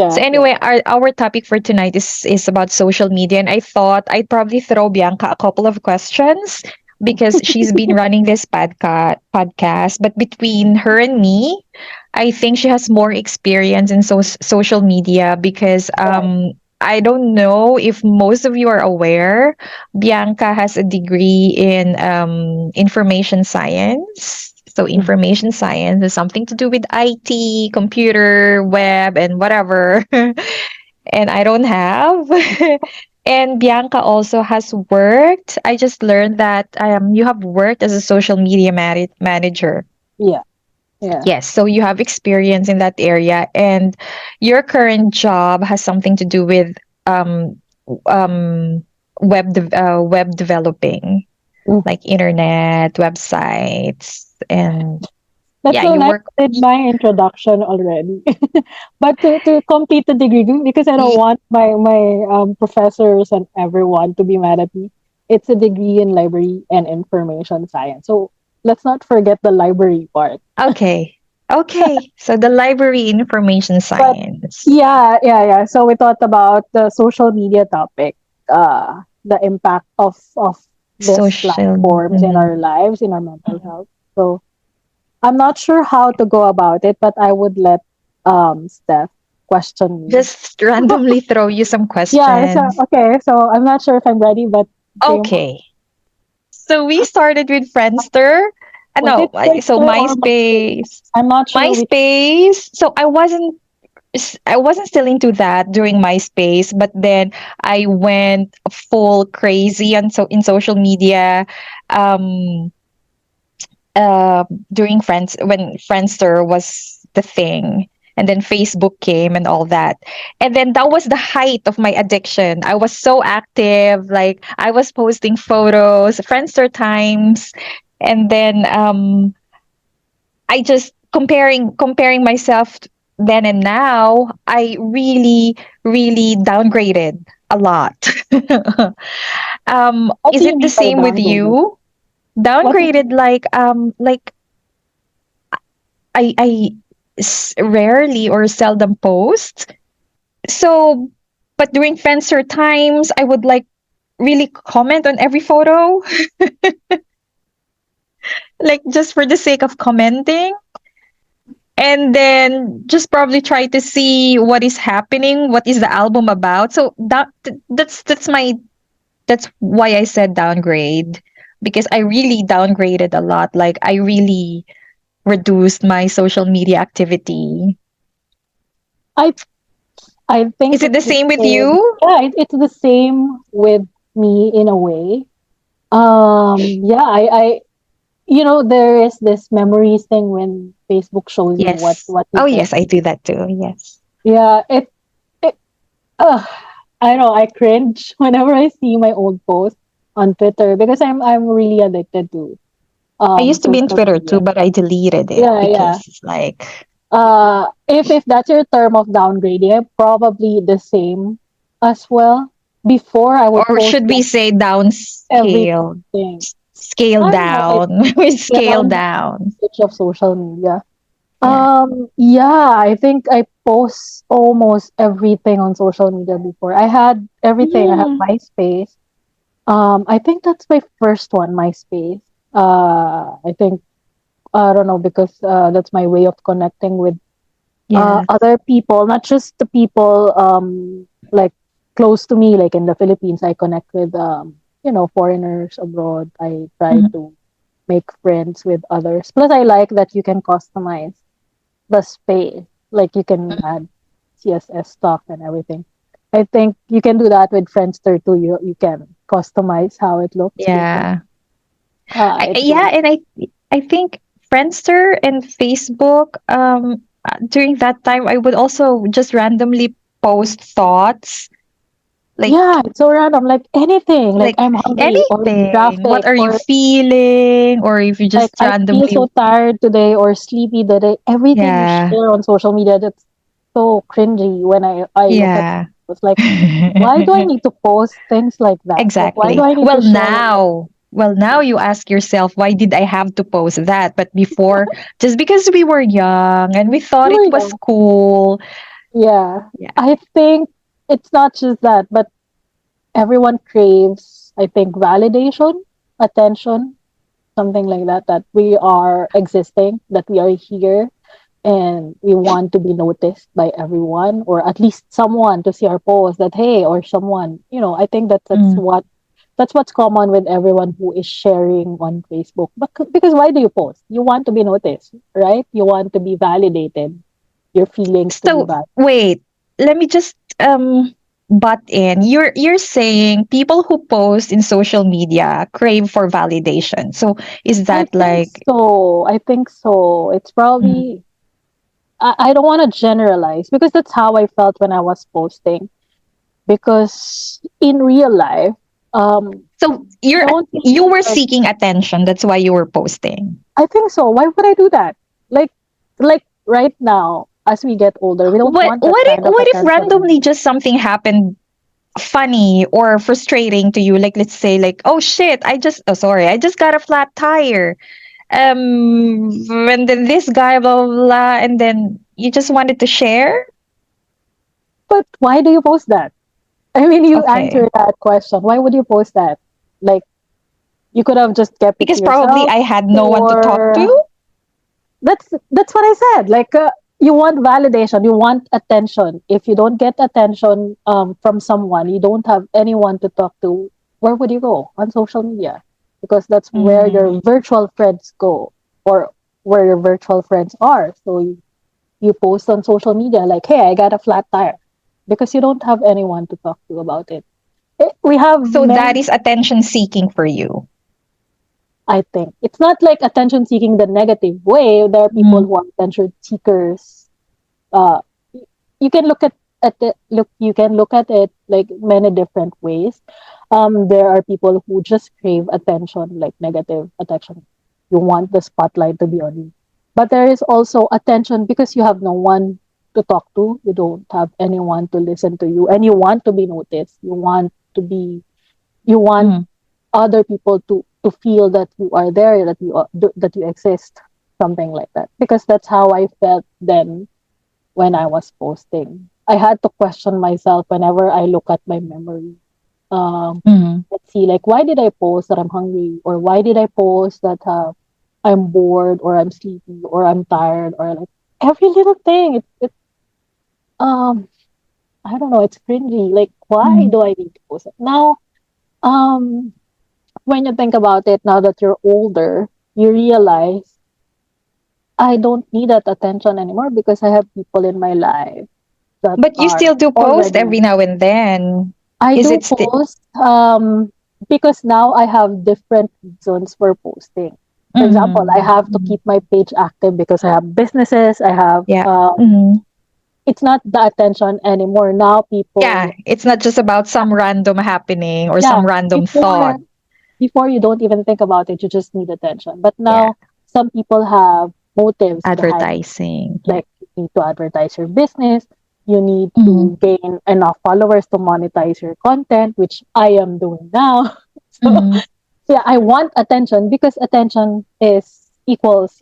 So Yeah, yeah. anyway, our topic for tonight is about social media, and I thought I'd probably throw Bianca a couple of questions because she's been running this podcast. But between her and me, I think she has more experience in social media because Right. I don't know if most of you are aware, Bianca has a degree in information science. So Mhm. information science is something to do with IT, computer, web, and whatever. And I don't have. And Bianca also has worked. I just learned that you have worked as a social media manager. Yeah, yeah. Yes, so you have experience in that area, and your current job has something to do with um, um, web developing, Mm. like internet websites, and That's yeah, so you nice. work. I did my introduction already. But to complete the degree, because I don't want my professors and everyone to be mad at me, it's a degree in library and information science. So let's not forget the library part. Okay, okay. So the library information But science, yeah. So we thought about the social media topic, the impact of these social. platforms in our lives, in our mental health. So I'm not sure how to go about it, but I would let Steph question me. Just randomly throw you some Yeah, so questions. okay, so I'm not sure if I'm ready, but game on. Okay. So we started with Friendster. Was it So Twitter or MySpace? MySpace. I'm not sure which. MySpace. So I wasn't still into that during MySpace, but then I went full crazy on in social media um uh during Friends when Friendster was the thing. And then Facebook came and all that. And then that was the height of my addiction. I was so active, like I was posting photos, Friendster times, and then I just comparing myself then and now, I really downgraded a lot. What do Is you it the mean by same with downgraded? you? What? Downgraded like rarely or seldom post. So, but during Fencer times, I would like really comment on every photo, like just for the sake of commenting. And then just probably try to see what is happening, what is the album about. So that's why I said downgrade, because I really downgraded a lot. Like I really reduced my social media activity. I I think Is it it's the the same with same. you? Yeah, it's the same with me in a way. Yeah, there is this memories thing when Facebook shows you Yes. what you Oh post. yes, I do that too. Yes. Yeah, it uh, I know I cringe whenever I see my old posts on Twitter because I'm really addicted to I used to be in social Twitter too, media. but I deleted it Yeah, yeah. because it's like, If that's your term of downgrading, I'm probably the same as well. Before I would or post should we like say downscale? everything. Scale I don't know. down. We Yeah, scale in the down. age of social media. Yeah. Yeah, I think I post almost everything on social media before. I had everything. I have Mm, MySpace. I think that's my first one, MySpace. I think I don't know because that's my way of connecting with yes. other people, not just the people like close to me, like in the Philippines. I connect with foreigners abroad. I try Mhm. to make friends with others. Plus, I like that you can customize the space. Like you can add CSS stuff and everything. I think you can do that with Friendster too. You can customize how it looks before. Yeah. It's Yeah, really and I think Friendster and Facebook during that time I would also just randomly post thoughts like yeah, it's so random. Like anything. Like like I'm hungry or anything. What graphic are you or feeling? Or if you like just I feel randomly, so tired today or sleepy today. Everything you yeah, share on social media that's so cringy when I look at yeah. it. It's like, why do I need to post things like that? Like why do Exactly. I need to share like Well, now you ask yourself, why did I have to post that? But before, just because we were young and we thought you it were was young? cool, Yeah. Yeah. I think it's not just that, but everyone craves, I think, validation, attention, something like that, that we are existing, that we are here, and we want to be noticed by everyone, or at least someone to see our post that, hey, or someone, I think that Mm. that's what's common with everyone who is sharing on Facebook. But because why do you post? You want to be noticed, right? You want to be validated, your feelings to be So validated. wait, let me just butt in. You're saying people who post in social media crave for validation. So is I that think like so. I think so. It's probably, mm. I don't want to generalize because that's how I felt when I was posting. Because in real life, So you don't you need were like, seeking attention. That's why you were posting. I think so. Why would I do that? Like, like right now, as we get older, we don't want that kind of What if attention randomly anymore. just something happened funny or frustrating to you? Like let's say like, oh shit, I just got a flat tire. And then this guy blah blah blah, and then you just wanted to share. But why do you post that? I mean, you Okay, answer that question. Why would you post that? Like, you could have just kept it to because probably yourself, I had no one to talk or to. that's what I said. Like, you want validation, you want attention. If you don't get attention from someone, you don't have anyone to talk to. Where would you go? On social media, because that's where Mm. your virtual friends go, or where your virtual friends are. So you post on social media like, "Hey, I got a flat tire," because you don't have anyone to talk to about it. We have So that is many. attention seeking for you. I think it's not like attention seeking the negative way. There are people Mm. who are attention seekers. uh you can look at it, you can look at it like many different ways. There are people who just crave attention, like negative attention. You want the spotlight to be on you. But there is also attention because you have no one to talk to, you don't have anyone to listen to you, and you want to be noticed. You want Mm. other people to feel that you are there, that that you exist, something like that. Because that's how I felt then when I was posting. I had to question myself whenever I look at my memory. Mm. Let's see, like, why did I post that I'm hungry? Or why did I post that I'm bored, or I'm sleepy, or I'm tired, or like every little thing. Um, I don't know, it's cringy. Like, why Mm. do I need to post it? Now, um, when you think about it, now that you're older, you realize I don't need that attention anymore because I have people in my life that But you are still do post every already. now and then. I Is do it still? post because now I have different reasons for posting. For example, I Mm. have to Mm. keep my page active because I have businesses. I have Yeah. Mm. it's not the attention anymore. Now Yeah. people, It's not just about some random happening or yeah, some random thought. before you don't even think about it, you just need attention. But Yeah. now some people have motives behind. Advertising. Yeah. Like, you need to advertise your business, you need Mm. to gain enough followers to monetize your content, which I am doing now. So Mm. yeah, I want attention because attention is equals,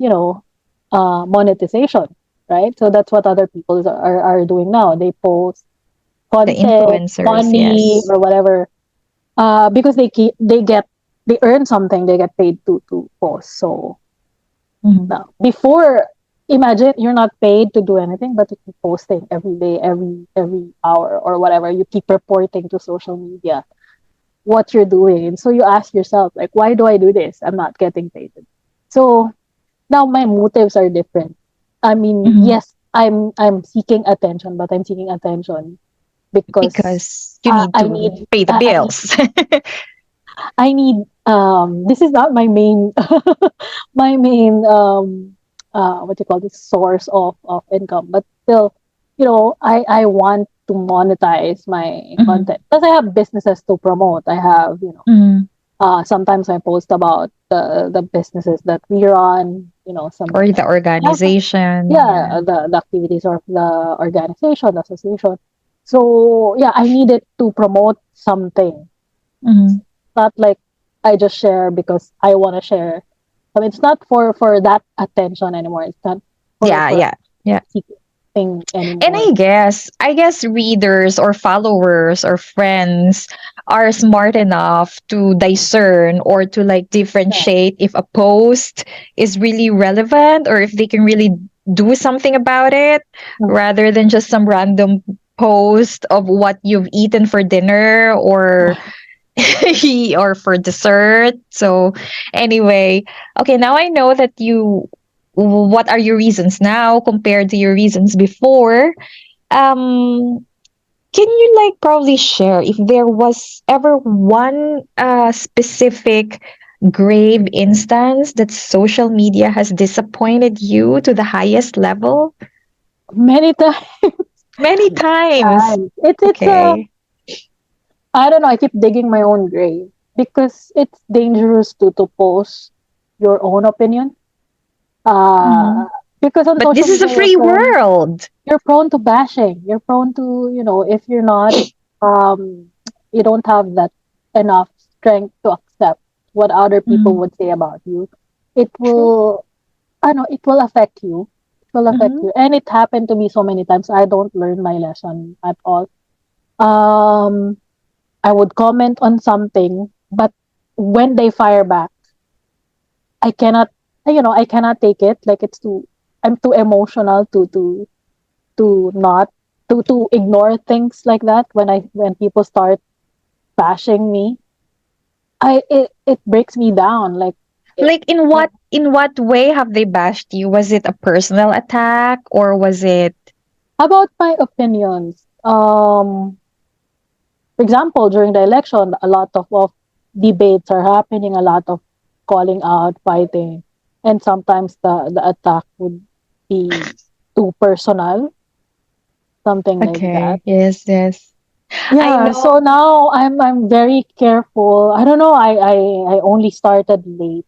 monetization, right? So that's what other people are doing now. They post The content, influencers. money, Yes. or whatever, because they earn something, they get paid to post. So Mm. now, before, imagine you're not paid to do anything, but you keep posting every day, every hour, or whatever. You keep reporting to social media what you're doing, and so you ask yourself, like, why do I do this? I'm not getting paid. So now my motives are different. I mean, Mm. yes, I'm seeking attention, but I'm seeking attention because Because you need I to need pay the I need bills. I need this is not my main my main what do you call this, source of income, but still, I want to monetize my Mm. content because I have businesses to promote. I have, Mm. sometimes I post about the businesses that we run, Or the sometimes I have, organization. Yeah. yeah, the activities of the organization, the association. So yeah, I needed to promote something. Mm. Not like I just share because I want to share. I mean, it's not for that attention anymore. It's not for Yeah. for Yeah. Yeah. seeking. thing And anymore. I guess readers or followers or friends are smart enough to discern or to like Yeah. differentiate if a post is really relevant or if they can really do something about it Mm. rather than just some random post of what you've eaten for dinner or or for dessert. So anyway, okay, now I know that you what are your reasons now compared to your reasons before. Can you like probably share if there was ever one specific grave instance that social media has disappointed you to the highest level? Many Many times. times. It's a Okay. I don't know. I keep digging my own grave because it's dangerous to post your own opinion. Mhm. Uh, because on But social this is a media free world. you're prone to bashing. You're prone to, if you're not, um, you don't have that enough strength to accept what other people Mm, would say about you. It true. will, I know, it will affect you. It will affect Mhm. you. And it happened to me so many times. I don't learn my lesson at all. Um, I would comment on something, but when they fire back, I cannot, I cannot take it. Like I'm too emotional to not to ignore things like that when people start bashing me. It breaks me down. Like it, Like in what way have they bashed you? Was it a personal attack or was it about my opinions. For example, during the election, a lot of debates are happening, a lot of calling out, fighting, and sometimes the attack would be too personal, something like that. okay? Yes, yes. I Yeah, know. so now I'm very careful. I don't know. I only started late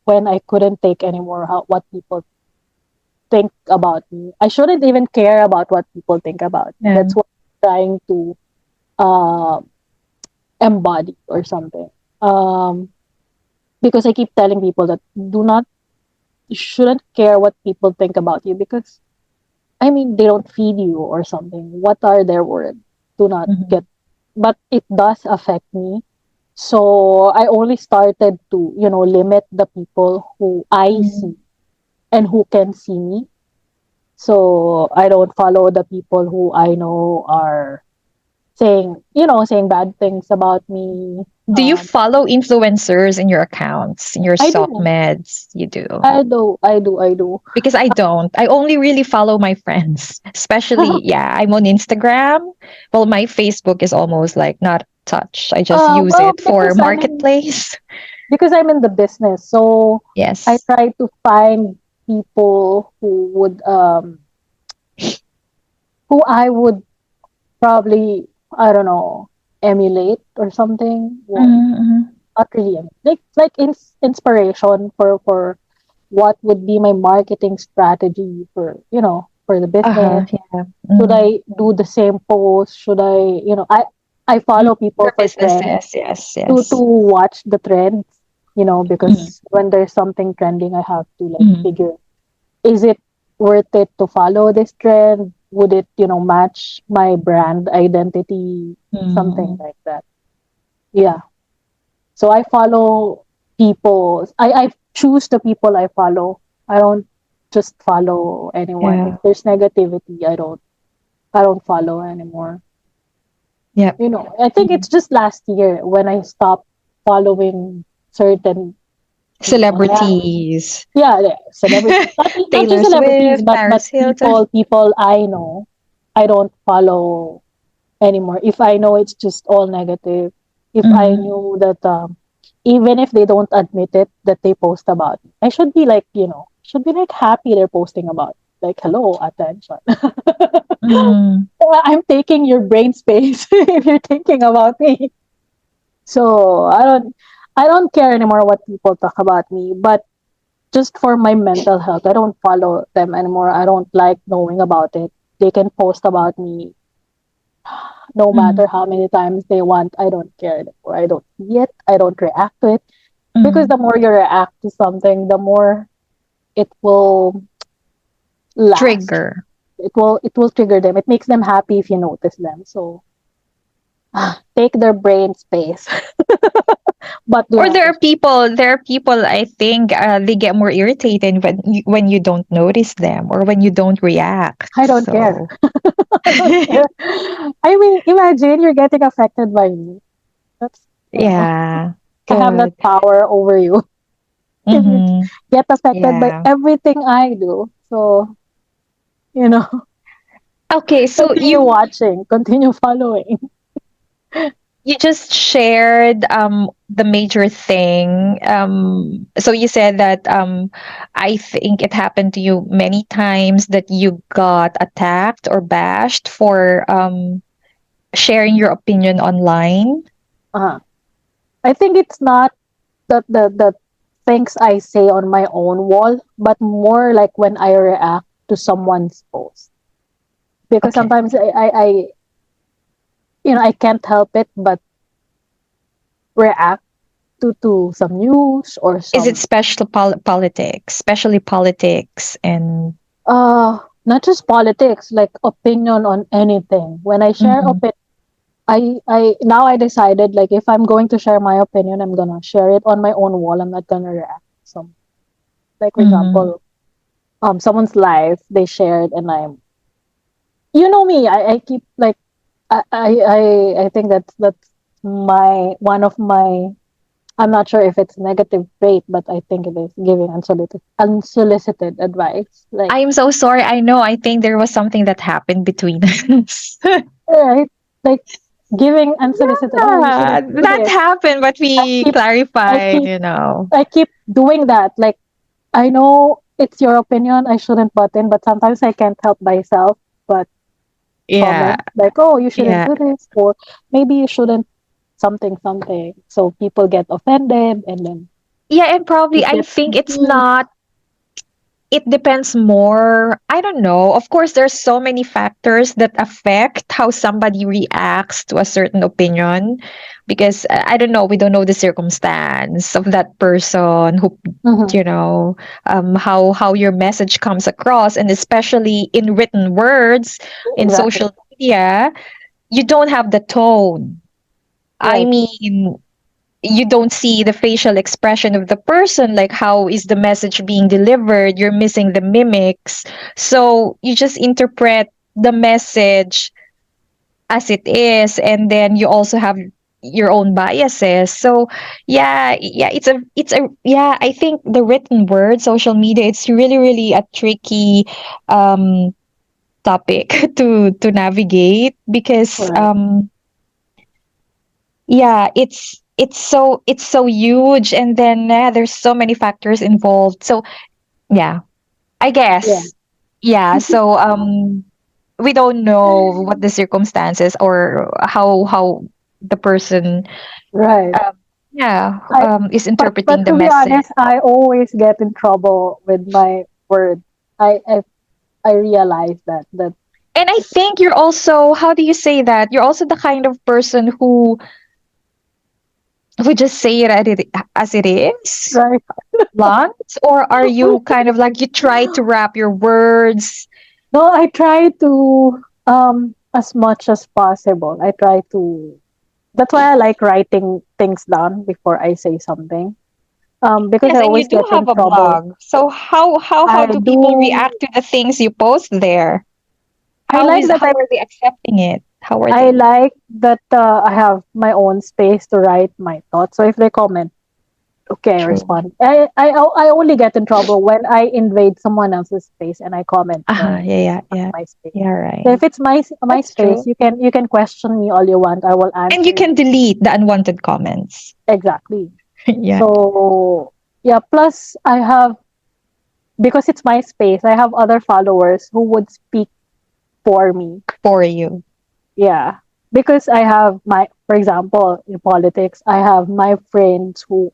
when I couldn't take anymore what people think about me. I shouldn't even care about what people think about me. Yeah. That's what I'm trying to uh, embody or something. Um, because I keep telling people that you shouldn't care what people think about you because I mean they don't feed you or something. What are their words? Do not get, Mhm. but it does affect me. So I only started to, limit the people who I Mhm. see and who can see me. So I don't follow the people who I know are saying bad things about me. Do you follow influencers in your accounts, in your I soft do, meds? You do. I do. Because I don't. I only really follow my friends. Especially, yeah, I'm on Instagram. Well, my Facebook is almost like not touch. I just use Well, it for marketplace. because I'm in the business, so I Yes. try to find people who I would probably, I don't know, emulate or something. Well, Mm-hmm. not really like inspiration for what would be my marketing strategy for the business. Uh-huh. Yeah. Should Mm. I do the same post? Should I Mm. follow people For for trends businesses, yes, to yes. watch the trends, Mm. because when there's something trending, I have to like Mm. figure, is it worth it to follow this trend? Would it, match my brand identity? Something Mm. like that. Yeah. So I follow people. I choose the people I follow. I don't just follow anyone. If Yeah. there's negativity, I don't follow anymore. Yep. I think Mm. it's just last year when I stopped following certain people. Yeah, Celebrities. yeah, yeah. Celebrities. Not just Taylor celebrities, Swift, but Paris Hilton. people I know. I don't follow anymore. If I know it's just all negative, if I Mm. knew that even if they don't admit it, that they post about it, I should be like, should be like happy they're posting about it. Like, hello, attention. Mm. I'm taking your brain space if you're thinking about me. So I don't care anymore what people talk about me, but just for my mental health, I don't follow them anymore. I don't like knowing about it. They can post about me no matter Mm. how many times they want. I don't care anymore. I don't see it. I don't react to it. Because Mm. the more you react to something, the more it will last. Trigger. It will trigger them. It makes them happy if you notice them. So take their brain space, but do Or not respond. there are people I think they get more irritated when you don't notice them or when you don't react. I don't care. So I don't care. I mean, imagine you're getting affected by me. That's, yeah, I have that good. power over you. If you Mm-hmm. get affected by Yeah. everything I do. So, you know, Okay, so continue watching, continue following. you just shared the major thing. So you said that I think it happened to you many times that you got attacked or bashed for sharing your opinion online. Uh, I think it's not the things I say on my own wall, but more like when I react to someone's post. Because Okay. sometimes I can't help it but react to some news or Is it some special politics, especially politics and not just politics, like opinion on anything. When I share mhm, opinion, I now I decided, like, if I'm going to share my opinion, I'm gonna share it on my own wall. I'm not gonna react. So, like, for mhm. example, someone's life they shared, and you know me, I keep like I think that's my one of my, I'm not sure if it's negative trait, but I think it is giving unsolicited advice. Like, I'm so sorry. I know. I think there was something that happened between us. right, like giving unsolicited. Oh, you Yeah, shouldn't do that this. happened, but I we keep I clarified, keep you know. I keep doing that. Like, I know it's your opinion. I shouldn't butt in, but sometimes I can't help myself but Yeah, comment like, "Oh, you shouldn't yeah. do this," or maybe you shouldn't something something. So people get offended, and then Yeah, and probably it I gets think it's heated. not, it depends more. I don't know. Of course, there's so many factors that affect how somebody reacts to a certain opinion because I don't know, we don't know the circumstance of that person who Mhm. you know how your message comes across, and especially in written words in Exactly. social media, you don't have the tone. I Right. mean, you don't see the facial expression of the person, like how is the message being delivered, you're missing the mimics, so you just interpret the message as it is, and then you also have your own biases. So yeah, yeah, I think the written word social media, it's really a tricky um topic to navigate because Right. yeah, it's so huge, and then there's so many factors involved. So yeah, I Yeah. guess yeah. So we don't know what the circumstances or how the person Right. um, yeah I is but interpreting the to be message. honest, I always get in trouble with my word. I realize that And I think you're also, how do you say that? You're also the kind of person who just say it as it is, right. blunt, or are you kind of like you try to wrap your words? No, I try to as much as possible. I try to. That's why I like writing things down before I say something. Because Yes, I and you always do get in have a trouble. blog. So how I do people do. react to the things you post there? I like that How are they accepting it? How are I they? like that I have my own space to write my thoughts. So if they comment, okay, I True. respond. I only get in trouble when I invade someone else's space and I comment Uh-huh. when Yeah, yeah, it's not yeah. my space. Yeah, So right. if it's my That's space, true. you can question me all you want. I will And you answer can you delete the unwanted comments. exactly. Yeah, So yeah. Plus, I have, because it's my space. I have other followers who would speak for me. for you. Yeah. Because I have for example, in politics, I have my friends who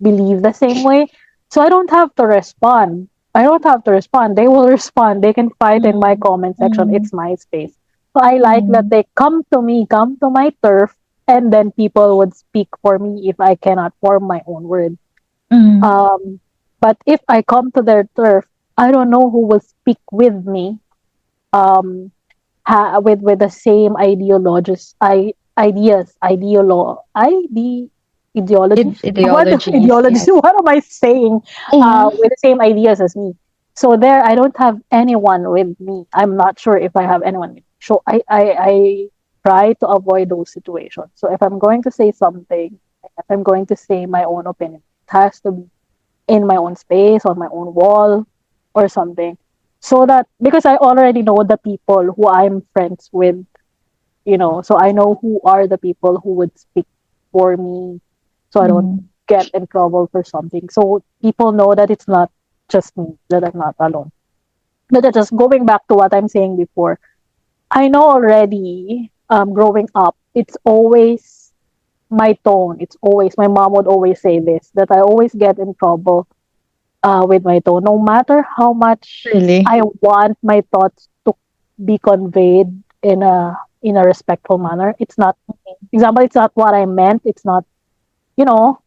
believe the same way. So I don't have to respond. I don't have to respond. They will respond. They can fight in my Mm, comment section. mm, It's my space. So I like that mm, they come to me, come to my turf, and then people would speak for me if I cannot form my own word. mm, Um, but if I come to their turf, I don't know who will speak with me, um, with the same ideologies, ideologies. What Ideologies, ideologies? yes. What am I saying? Mm-hmm. With the same ideas as me. So there, I don't have anyone with me. I'm not sure if I have anyone with me. So I try to avoid those situations. So if I'm going to say something, if I'm going to say my own opinion, it has to be in my own space, on my own wall, or something. So that because I already know the people who I'm friends with, so I know who are the people who would speak for me, so I don't Mm-hmm. get in trouble for something. So people know that it's not just me, that I'm not alone. But just going back to what I'm saying before, I know already, growing up, it's always my tone. It's always, my mom would always say this, that I always get in trouble with my tone. No matter how much Really? I want my thoughts to be conveyed in a respectful manner, it's not. Example, it's not what I meant. It's not.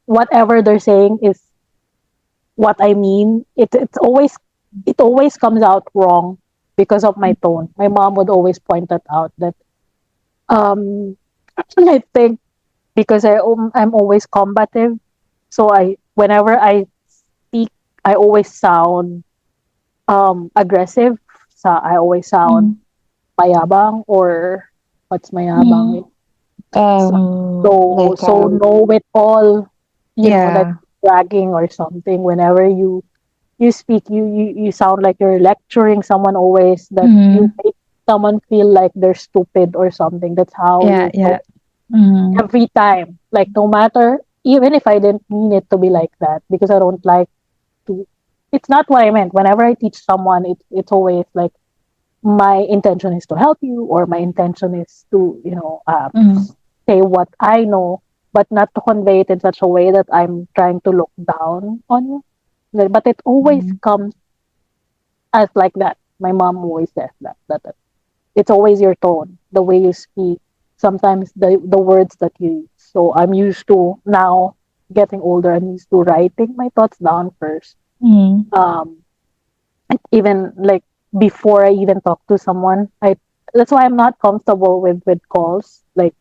Whatever they're saying is what I mean. It always comes out wrong because of my tone. My mom would always point that out. That um, I think because I'm always combative, so I whenever I speak, I always sound aggressive. I always sound Mm-hmm. mayabang, or what's mayabang? Mm-hmm. So Like know it all, like yeah. bragging or something. Whenever you speak, you sound like you're lecturing someone, always that you Mm-hmm. make someone feel like they're stupid or something. That's how Yeah, you talk yeah. Mm-hmm. every time. Like, no matter, even if I didn't mean it to be like that, because I don't like to. It's not what I meant. Whenever I teach someone, it's always like my intention is to help you, or my intention is to Mm-hmm. say what I know, but not to convey it in such a way that I'm trying to look down on you. But it always Mm-hmm. comes as like that. My mom always says that it's always your tone, the way you speak, sometimes the words that you use. So I'm used to now, getting older, I'm used to writing my thoughts down first. Mm-hmm. Um, even like before I even talk to someone, I that's why I'm not comfortable with calls, like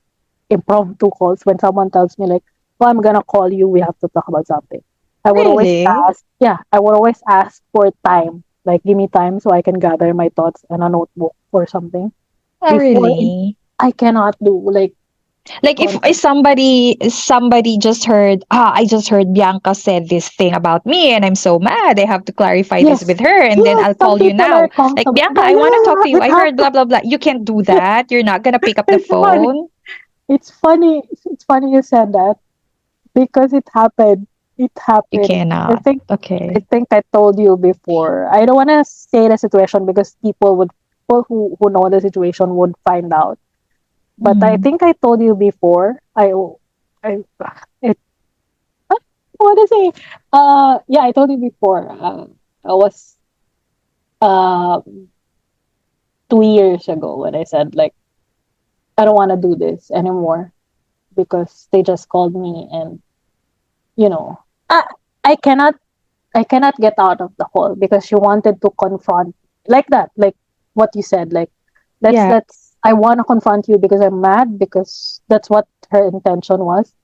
impromptu calls. When someone tells me like, "Oh, I'm gonna call you, we have to talk about something," I would always Really? ask. Yeah, I would always ask for time. Like, give me time so I can gather my thoughts in a notebook or something. Oh, Before really? I cannot do like Like if conflict. somebody just heard, I just heard Bianca said this thing about me and I'm so mad. I have to clarify this Yes, with her and then yes. I'll Some call you people are now. Like comfortable. Bianca, Yeah, I yeah, want to yeah, talk to you. yeah. It I heard blah happens. blah blah. You can't do that. You're not gonna pick up the It's funny. phone. It's funny. It's funny you said that, because it happened. It You happened. I cannot. think I Okay. think I told you before. I don't want to say the situation because people who know the situation would find out. But I Mm. think I told you before. I it what to say? Yeah, I told you before. I was uh 2 years ago when I said like I don't want to do this anymore because they just called me, and you know I I cannot I cannot get out of the hole because she wanted to confront, like that, like what you said, like Yeah. let's I want to confront you because I'm mad, because that's what her intention was,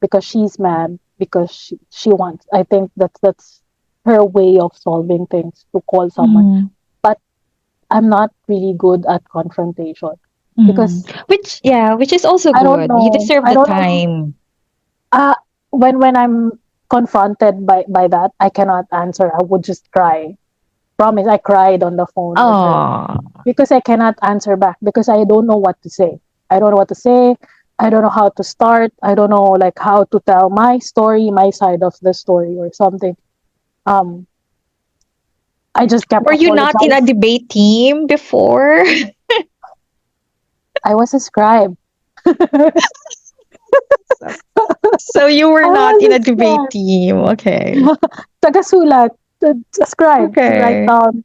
because she's mad, because she wants, I think that's her way of solving things, to call someone. Mm. But I'm not really good at confrontation, Mm. because Which is also good. You deserve I the don't know. time. Uh when I'm confronted by that, I cannot answer. I would just cry. Promise, I cried on the phone with her Oh. because I cannot answer back, because I don't know what to say. I don't know what to say. I don't know how to start. I don't know like how to tell my story, my side of the story or something. Um, I just kept Were you not in a apologizing. debate team before? I was a scribe. I So so you were not was in a a debate scribe. team. Okay. Tagasulat, a scribe to write Okay. down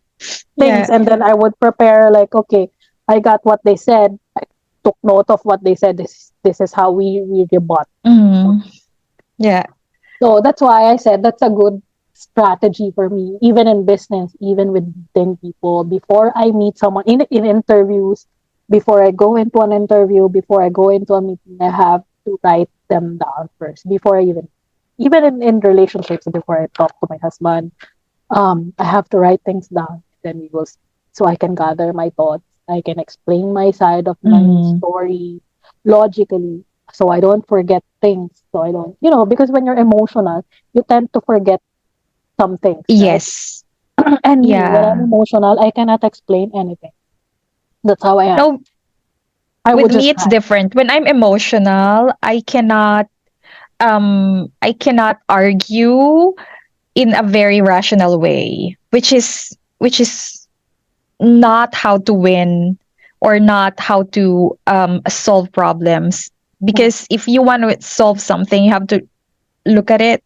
things, Yeah. and then I would prepare like, okay, I got what they said. I took note of what they said. This is how we rebut. Mm. Yeah. So that's why I said that's a good strategy for me, even in business, even with meeting people. Before I meet someone in interviews, before I go into an interview, before I go into a meeting, I have to write them down first before I even in relationships, before I talk to my husband, I have to write things down. Then we will, so I can gather my thoughts. I can explain my side of my Mm. story logically, so I don't forget things. So I don't, because when you're emotional, you tend to forget some things, right? Yes. And me, when I'm Yeah. emotional, I cannot explain anything. That's how I am. No, I with would me just it's cry. different. When I'm emotional, I cannot argue in a very rational way, which is not how to win or not how to solve problems. Mm, Because if you want to solve something, you have to look at it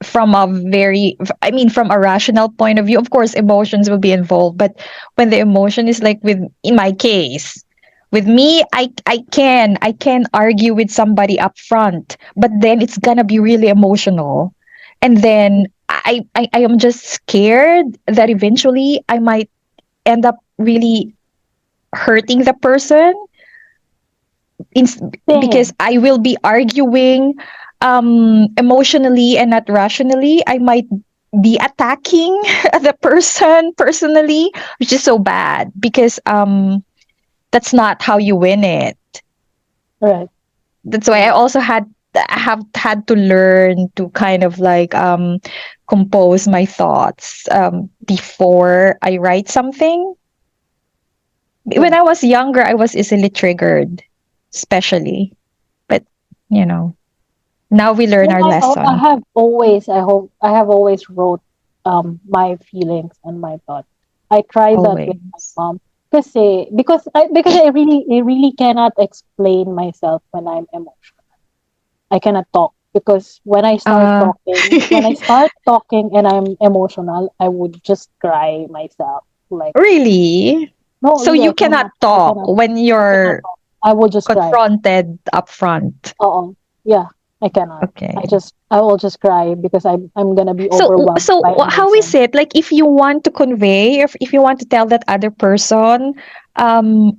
from a from a rational point of view. Of course emotions will be involved, but when the emotion is like, with in my case, with me, I can argue with somebody up front, but then it's gonna be really emotional, and then I am just scared that eventually I might end up really hurting the person, in, because same. I will be arguing emotionally and not rationally. I might be attacking the person personally, which is so bad, because that's not how you win it. Right. That's why Right. I have had to learn to kind of like compose my thoughts before I write something. When Right. I was younger, I was easily triggered, especially. But you know, now we learn Well, our I lesson. have always, I have always wrote my feelings and my thoughts. I tried that with my Always. mom because I really cannot explain myself when I'm emotional. I cannot talk because Uh, when I start talking and I'm emotional, I would just cry myself. Like, really? no, So really, you cannot talk when I cannot you're talk. I will just cry. confronted up front. Oh, yeah, I cannot. Okay. I will just cry because I'm gonna be So, overwhelmed by how is emotion. it? Like, if you want to convey, if you want to tell that other person,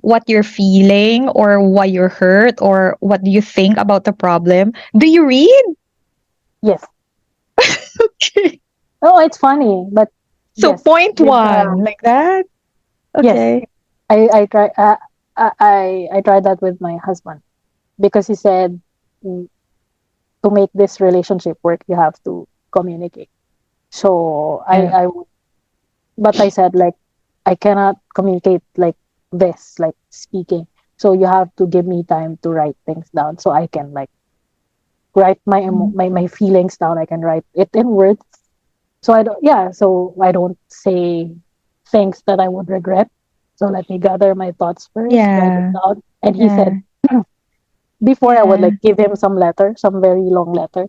what you're feeling or why you're hurt or what do you think about the problem, do you read? Yes. Okay. Oh, it's funny, but So, yes, point with one, like that. yes, Okay. I try. I tried that with my husband because he said, "Mm, to make this relationship work, you have to communicate." So Yeah. but I said, like, I cannot communicate like this, like speaking. So you have to give me time to write things down so I can like write Mm. my feelings down. I can write it in words. So I don't say things that I would regret. So let me gather my thoughts first, write it Yeah. down. And he said, Yeah. before I would Yeah. like give him some letter, some very long letter.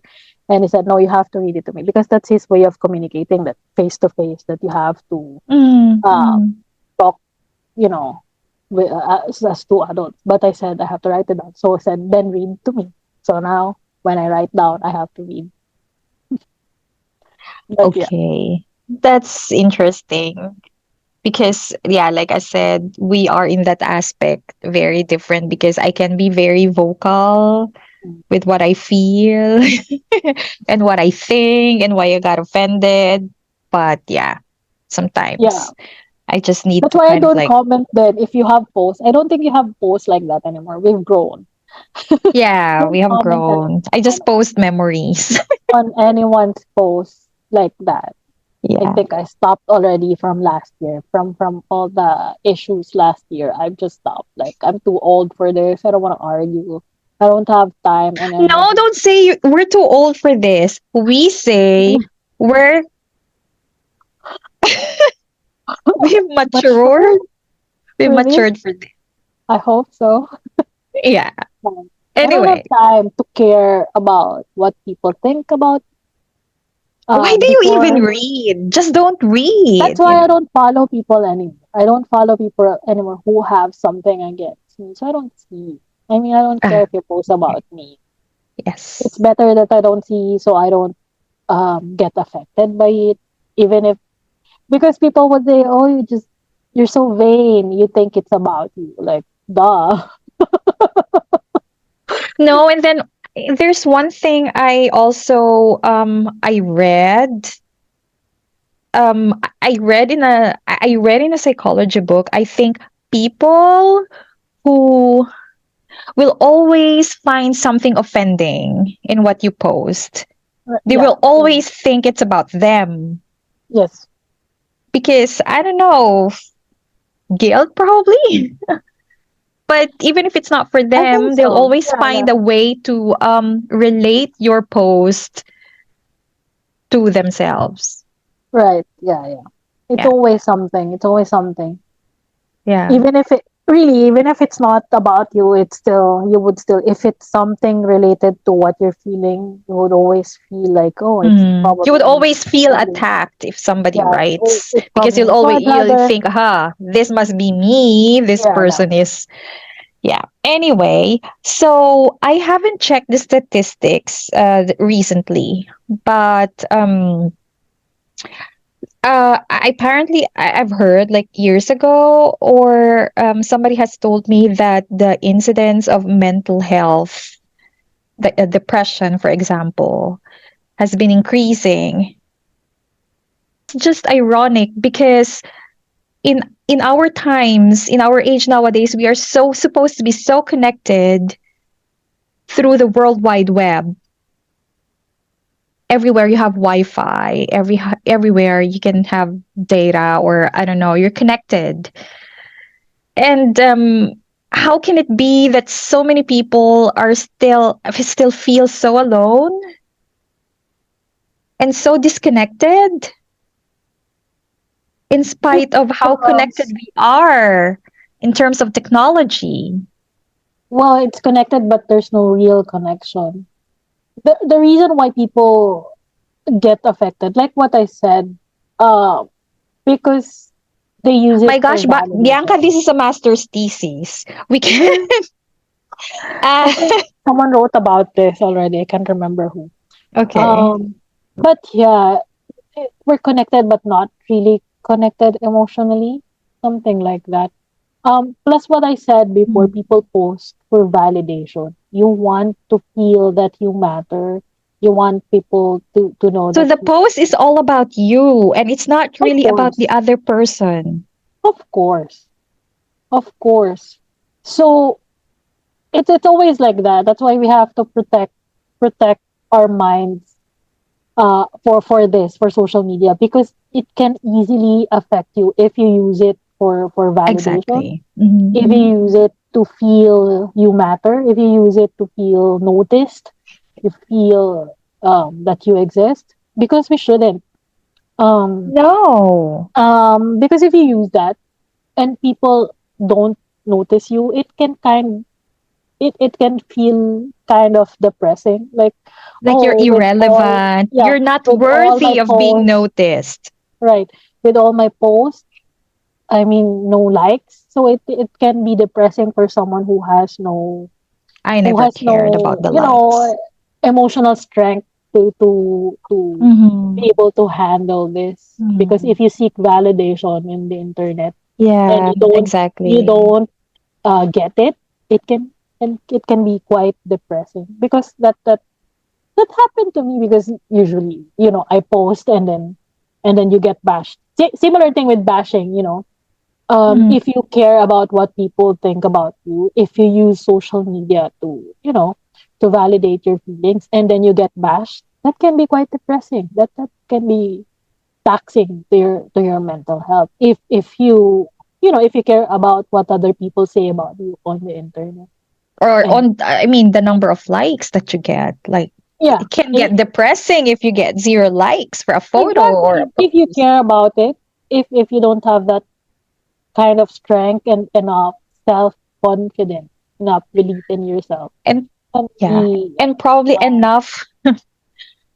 And he said, no, you have to read it to me because that's his way of communicating, that face to face, that you have to Mm, uh, mm. talk, you know, as two adults. But I said, I have to write it down. So I said, then read to me. So now when I write down, I have to read. But yeah, Okay. That's interesting. Because, yeah, like I said, we are in that aspect very different, because I can be very vocal mm, with what I feel and what I think and why I got offended. But yeah, yeah. sometimes I just need That's to why I kind of don't like, comment then if you have posts. I don't think you have posts like that anymore. We've grown. yeah, we Don't have comment grown. I on just post memories. on anyone's posts like that. I Yeah. think I stopped already from last year. From all the issues last year, I've just stopped. Like I'm too old for this. I don't want to argue. I don't have time and No, energy. don't say we're too old for this. We say we're we've Mature, matured. We've really? matured for this. I hope so. Yeah. I don't have Anyway, time to care about what people think about why do you even before. read? Just don't That's read, you why I know. don't follow people anymore. I don't follow people anymore who have something against me. So I don't see. I mean, I don't care Ah, if you post about me. It's yes. better that I don't see, so I don't. get affected by it, even if, because people would say, "Oh, you're so vain. You think it's about you." Like, duh. No, and then there's one thing I also I read. I read in a psychology book. I think people who will always find something offending in what you post. They Yeah. will always think it's about them Yes. because I don't know, guilt probably. But even if it's not for I think them, they'll so. always Yeah. Yeah. find a way to relate your post to themselves. Right. Yeah. Yeah. It's Yeah. always something. It's always something. Yeah. Even if it really, even if it's not about you, it's still, you would still, if it's something related to what you're feeling, you would always feel like, oh, it's You would probably, always feel probably, attacked if somebody yeah, writes it's because probably. So I'd you'll rather, think, aha, this must be me. This yeah, yeah. person is yeah. Anyway, so I haven't checked the statistics recently, but apparently I've heard like years ago, or somebody has told me that the incidence of mental health, the depression, for example, has been increasing. It's just ironic because in our times, in our age nowadays, we are so supposed to be so connected through the World Wide Web. Everywhere you have Wi-Fi, everywhere you can have data, or I don't know, you're connected. And how can it be that so many people are still feel so alone and so disconnected in spite of how connected Because, we are in terms of technology? well, it's connected, but there's no real connection. The reason why people get affected, like what I said, uh, because they use it My gosh, for but Bianca, validation. this is a master's thesis. We can. I uh, think someone wrote about this already. I can't remember who. okay. Um, but yeah, we're connected, but not really connected emotionally. Something like that. Plus what I said before, Mhm. people post for validation. You want to feel that you matter. You want people to know So that the you, post is all about you, and it's not of really about the course, other person. of course, of course. So it's always like that. That's why we have to protect our minds for this, for social media, because it can easily affect you if you use it for validation, Exactly. Hmm. if you use it to feel you matter, if you use it to feel noticed, you feel that you exist, because we shouldn't. Um, No. because if you use that and people don't notice you, it can feel kind of depressing. Like, Like you're oh, with all, irrelevant. yeah, You're not with all my worthy of being posts, noticed. right? With all my posts, I mean, no likes. So it can be depressing for someone I who never has cared about no, the likes. emotional strength to Hmm. be able to handle this. Because Hmm. if you seek validation in the internet and Yeah, you exactly. don't get it, it can, and it can be quite depressing, because that happened to me, because usually, I post, and then you get bashed. Similar thing with bashing, Hmm. if you care about what people think about you, if you use social media to validate your feelings, and then you get bashed, that can be quite depressing. That can be taxing to your mental health. If if you care about what other people say about you on the internet. Or And on, I mean, the number of likes that you get. Like, yeah, it can i- get depressing if you get zero likes for a photo exactly. or a If you post. care about it, if you don't have that kind of strength and enough self confidence, enough belief in yourself, And can yeah, be and probably enough.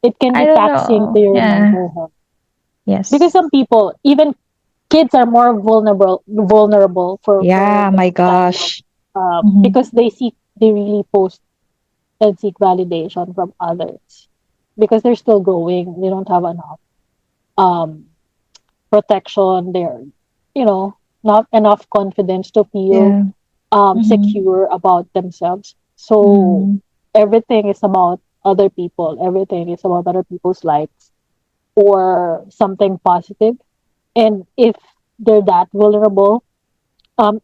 it can I be don't taxing to know. your Yeah. mental health, because Yes. some people, even kids, are more vulnerable for Yeah, this my kind of gosh. Hmm. because they really post and seek validation from others. because they're still growing. They don't have enough um protection. They're, you know, not enough confidence to feel Yeah. Mhm. secure about themselves. So Mhm. everything is about other people. Everything is about other people's likes or something positive. And if they're that vulnerable,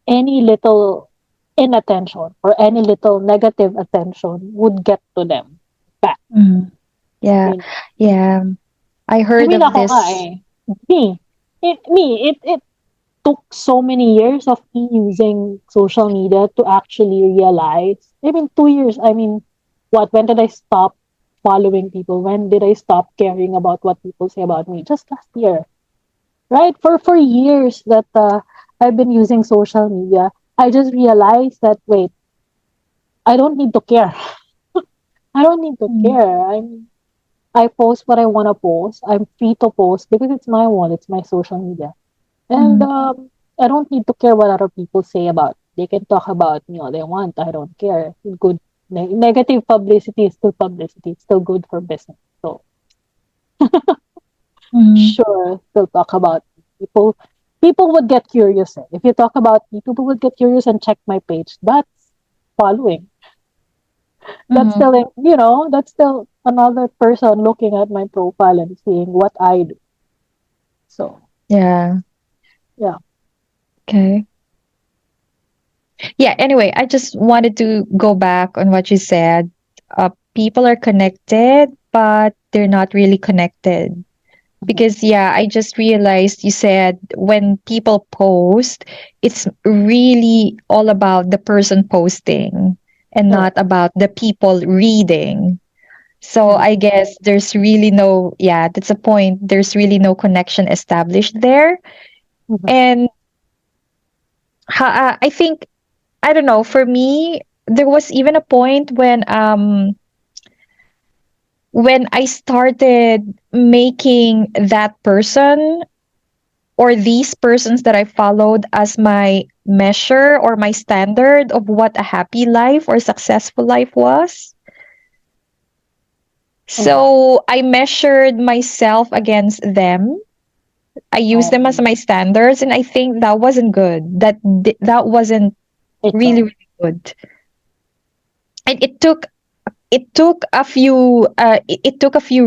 any little inattention or any little negative attention would get to them back. Mhm. Yeah. You know, Yeah. I I heard mean, of ako nga this. eh. It took so many years of me using social media to actually realize. I mean, 2 years. I mean, what? When did I stop following people? When did I stop caring about what people say about me? Just last year, right? For years that I've been using social media, I just realized that wait, I don't need to care. I don't need to Mm. care. I post what I want to post. I'm free to post because it's my one. It's my social media. And Mhm. I don't need to care what other people say about. They can talk about me all they want. I don't care. Good negative publicity is still publicity. It's still good for business. So Mhm. sure, still talk about people. People would get curious. Eh. If you talk about me, people would get curious and check my page. That's following. That's Mhm. still, that's still another person looking at my profile and seeing what I do. So Yeah. yeah. Okay. Yeah, anyway, I just wanted to go back on what you said. People are connected, but they're not really connected. Mhm. Because, yeah, I just realized you said when people post, it's really all about the person posting and not Correct. about the people reading. So Mhm. I guess there's really no, yeah, that's a point. There's really no connection established there. Mhm. And I think, I don't know, for me, there was even a point when I started making that person or these persons that I followed as my measure or my standard of what a happy life or successful life was. Mhm. So I measured myself against them. I used them as Um, my standards, and I think that wasn't good. That wasn't it's really really good. And it took a few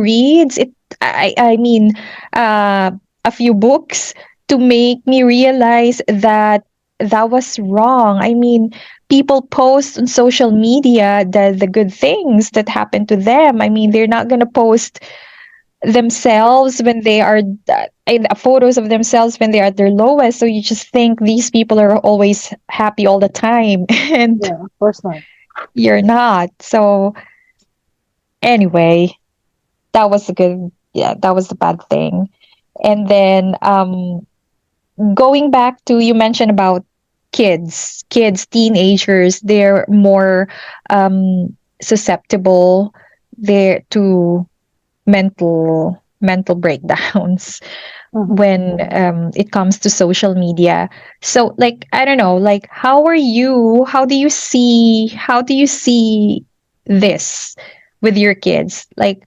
reads. I mean a few books to make me realize that that was wrong. I mean, people post on social media the good things that happen to them. I mean, they're not going to post themselves when they are photos of themselves when they are at their lowest, so you just think these people are always happy all the time and yeah, of course not. you're not. So anyway, that was a good, yeah, that was the bad thing. And then going back to, you mentioned about kids, teenagers, they're more susceptible there to mental breakdowns Mhm. when it comes to social media. So like, I don't know, like, how do you see this with your kids? Like,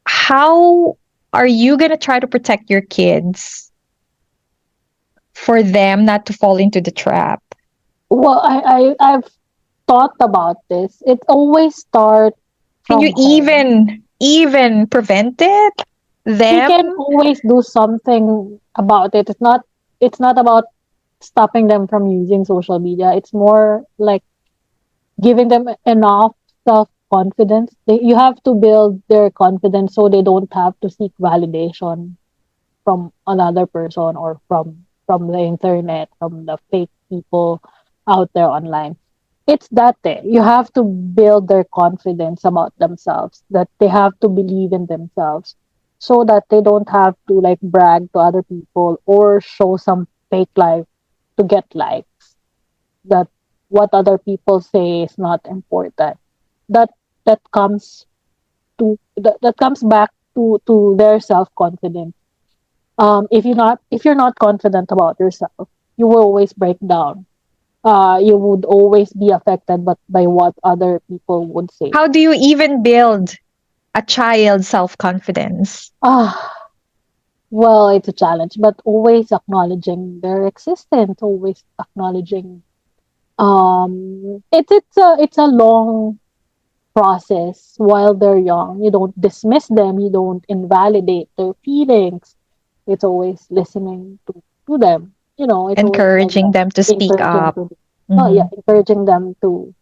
how are you going to try to protect your kids for them not to fall into the trap? Well, I've thought about this. It always starts Can from you home. even prevent it? We Them? can always do something about it. It's not about stopping them from using social media. It's more like giving them enough self confidence. You have to build their confidence so they don't have to seek validation from another person or from the internet, from the fake people out there online. It's that day. You have to build their confidence about themselves, that they have to believe in themselves so that they don't have to like brag to other people or show some fake life to get likes. That what other people say is not important. That that comes that comes back to their self confidence. If you're not confident about yourself, you will always break down. You would always be affected but by what other people would say. How do you even build? a child's self-confidence? Ah, well, it's a challenge, but always acknowledging their existence, always acknowledging it's a long process while they're young. You don't dismiss them, you don't invalidate their feelings. It's always listening to them. It's always like Encouraging that. them to speak Encouraging up. to oh yeah, Mm-hmm. encouraging them to,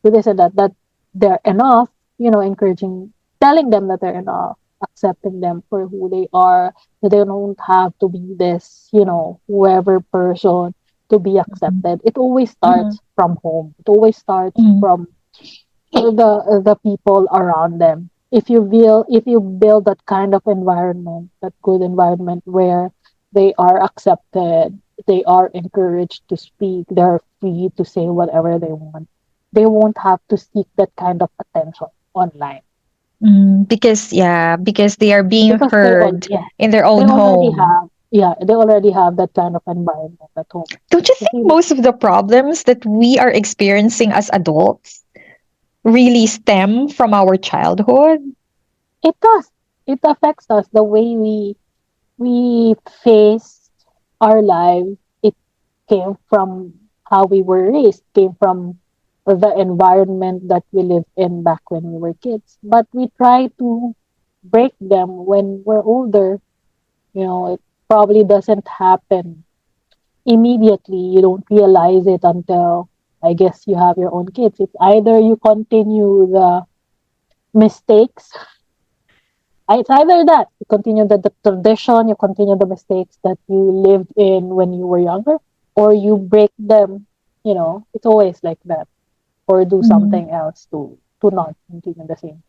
do this and that they're enough, encouraging telling them that they're enough, accepting them for who they are, that they don't have to be this, whoever person to be accepted. It always Mm-hmm. starts from home. It always starts Mm-hmm. from the people around them. If you build that kind of environment, that good environment where they are accepted, they are encouraged to speak, they're free to say whatever they want. They won't have to seek that kind of attention online Because yeah, because they are being because heard in their they own already home. have they already have that kind of environment at home. Don't you If think you, most of the problems that we are experiencing as adults really stem from our childhood? it does. It affects us the way we face our life. It came from how we were raised, came from the environment that we lived in back when we were kids. But we try to break them when we're older. It probably doesn't happen immediately. You don't realize it until, I guess, you have your own kids. It's either you continue the mistakes. It's either that you continue the tradition, you continue the mistakes that you lived in when you were younger, or you break them. It's always like that, or do Mm-hmm. something else to not continue the same.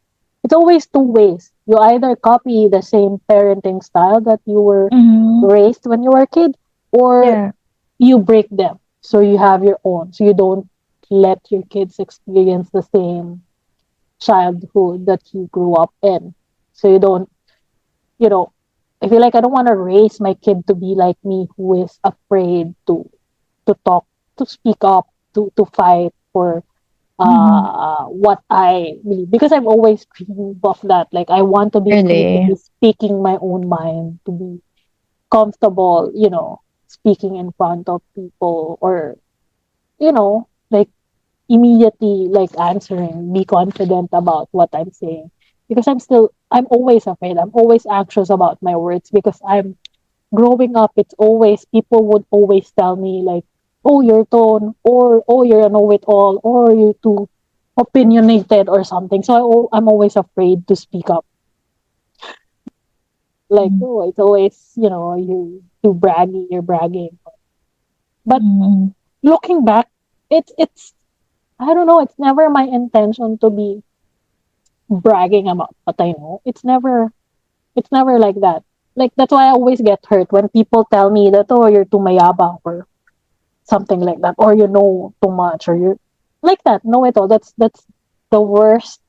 It's always two ways. You either copy the same parenting style that you were Mm-hmm. raised when you were a kid, or Yeah. you break them so you have your own. So you don't let your kids experience the same childhood that you grew up in. So you don't you know, I feel like I don't want to raise my kid to be like me, who is afraid to talk, to speak up, to fight for Mm-hmm. what I believe. Because I've always dreamed of that. Like I want to be free to Really. be speaking my own mind, to be comfortable, speaking in front of people, or like immediately like answering, be confident about what I'm saying. Because I'm always afraid. I'm always anxious about my words because I'm growing up. It's always, people would always tell me like, oh, your tone, or oh, you're a know-it-all, or you're too opinionated or something. So I'm always afraid to speak up. Like, oh, it's always, you too braggy, you're bragging. But Mm-hmm. looking back, it's I don't know, it's never my intention to be bragging about what I know. It's never like that. Like that's why I always get hurt when people tell me that, oh, you're too mayabang, or something like that, or you know too much, or you're like that. Know it all. That's the worst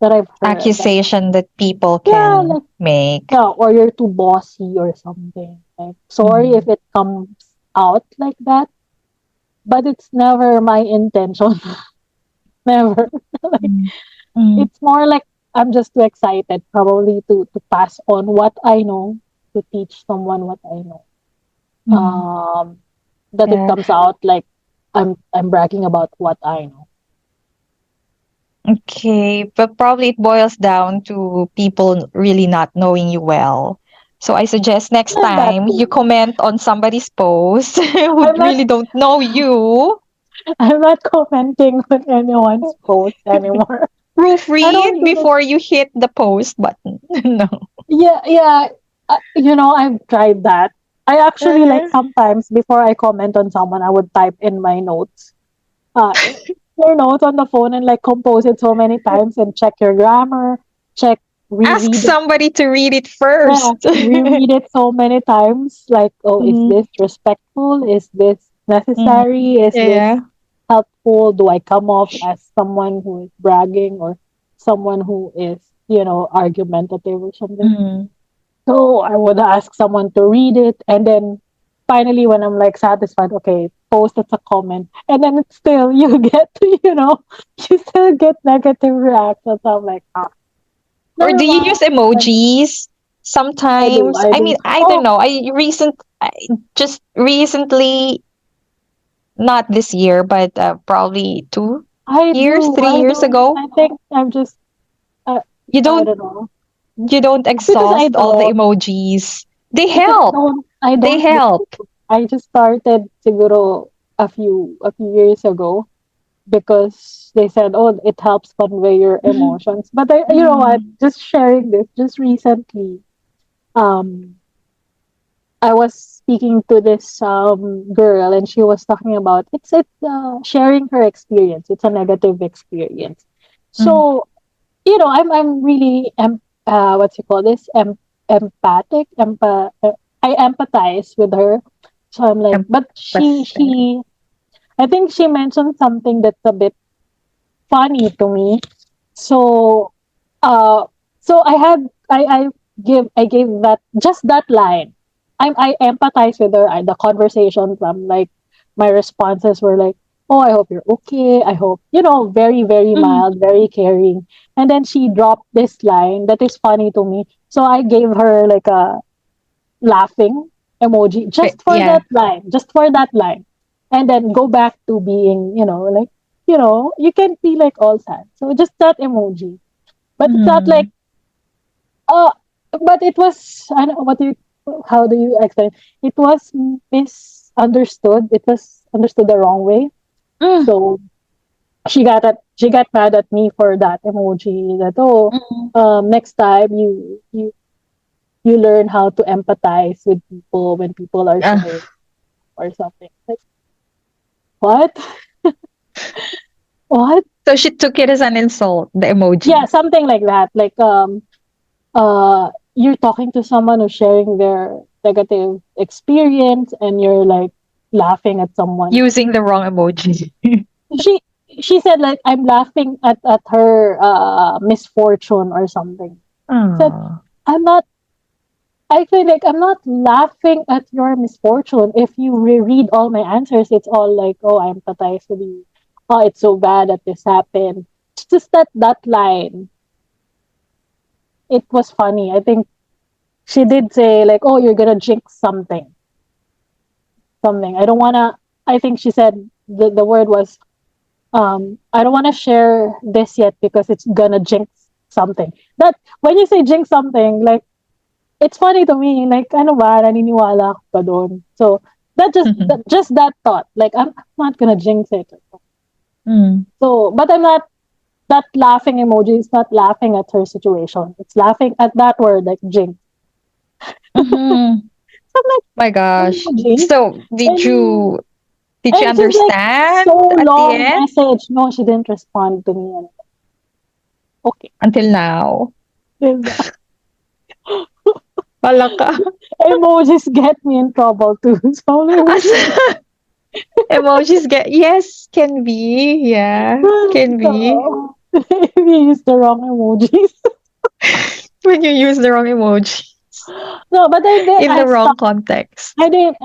that I've heard. That, Accusation that people yeah, can like, make. yeah, or you're too bossy or something. Like, sorry if Mm-hmm. it comes out like that, but it's never my intention. Never. Like, Mm-hmm. it's more like I'm just too excited, probably to pass on what I know, to teach someone what I know. Mm-hmm. Um, that it Yeah. comes out like I'm bragging about what I know. Okay, but probably it boils down to people really not knowing you well. So I suggest next And that time you too. comment on somebody's post who I'm not really don't know you, I'm not commenting on anyone's post anymore. I proofread don't even. before you hit the post button. No. Yeah, yeah. I've tried that. I actually, like, Uh-huh. sometimes before I comment on someone, I would type in my notes. Your notes on the phone, and like compose it so many times and check your grammar, check, Ask reread. somebody to read it Yeah, first. reread it so many times. Like, oh, is Mhm. this respectful? Is this Mhm. necessary? Is Yeah. this helpful? Do I come off as someone who is bragging, or someone who is, argumentative or something? Mhm. So I would ask someone to read it, and then finally, when I'm like satisfied, okay, post as a comment, and then it's still you get, you still get negative reactions. I'm like, ah. Or never do you use mind. emojis I do. sometimes? I I do. mean, I don't Oh, know. I just recently, not this year, but probably two I years, do. three I years do. ago. I think I'm just. Uh, You I don't don't know. you don't Because I exhaust all the don't. emojis. They Because I help. don't. I They don't do. help. I just started siguro a few years ago because they said, oh, it helps convey your Mhm. emotions. But you know what? Mhm. Just sharing this, just recently, um, I was speaking to this girl, and she was talking about it's sharing her experience. It's a negative experience. Mhm. So I'm really what's you call this empathic. I empathize with her. So I'm like, but Empathetic. I think she mentioned something that's a bit funny to me. So uh so I gave that just that line. I empathize with her. The conversations, like my responses were like, oh, I hope you're okay. I hope, very, very Mhm. mild, very caring. And then she dropped this line that is funny to me. So I gave her like a laughing emoji just for Yeah. that line, just for that line. And then go back to being, like, you can't be like all sad. So just that emoji. But it's not like, Mhm. oh, but it was, I don't know, how do you explain? It was misunderstood. It was understood the wrong way. Mm. So she got mad at me for that emoji that, oh, Mhm. next time you learn how to empathize with people when people are sharing Ah. or something. Like, what? What? So she took it as an insult, the Yeah, emoji. something like that. Like you're talking to someone who's sharing their negative experience and you're like laughing at someone. Using the wrong emoji. She she said like I'm laughing at her misfortune or something. Said Oh. I'm not I feel like I'm not laughing at your misfortune. If you read all my answers, it's all like, oh, I empathize with you. Oh, it's so bad that this happened. It's just that line. It was funny. I think she did say like, oh, you're gonna jinx something. Something. I don't wanna I think she said the word was I don't wanna share this yet because it's gonna jinx something. That when you say jinx something, like it's funny to me, like, ano ba, naniniwala ako pa doon. So, just that thought, like, I'm not gonna jinx it. Mm. So, but that laughing emoji is not laughing at her situation. It's laughing at that word, like, jinx. Mhm. So, I'm like, My gosh. emoji? So And, did you and just like, understand so at the long end? message. No, she didn't respond to me. And, okay. Until now. Diba? Wala ka. Emojis get me in trouble too. So, I'm like, As emojis get, yes, can be. Yeah, can be. so, we used the wrong emojis. When you use the wrong emoji No, but I did. in the wrong context. I didn't.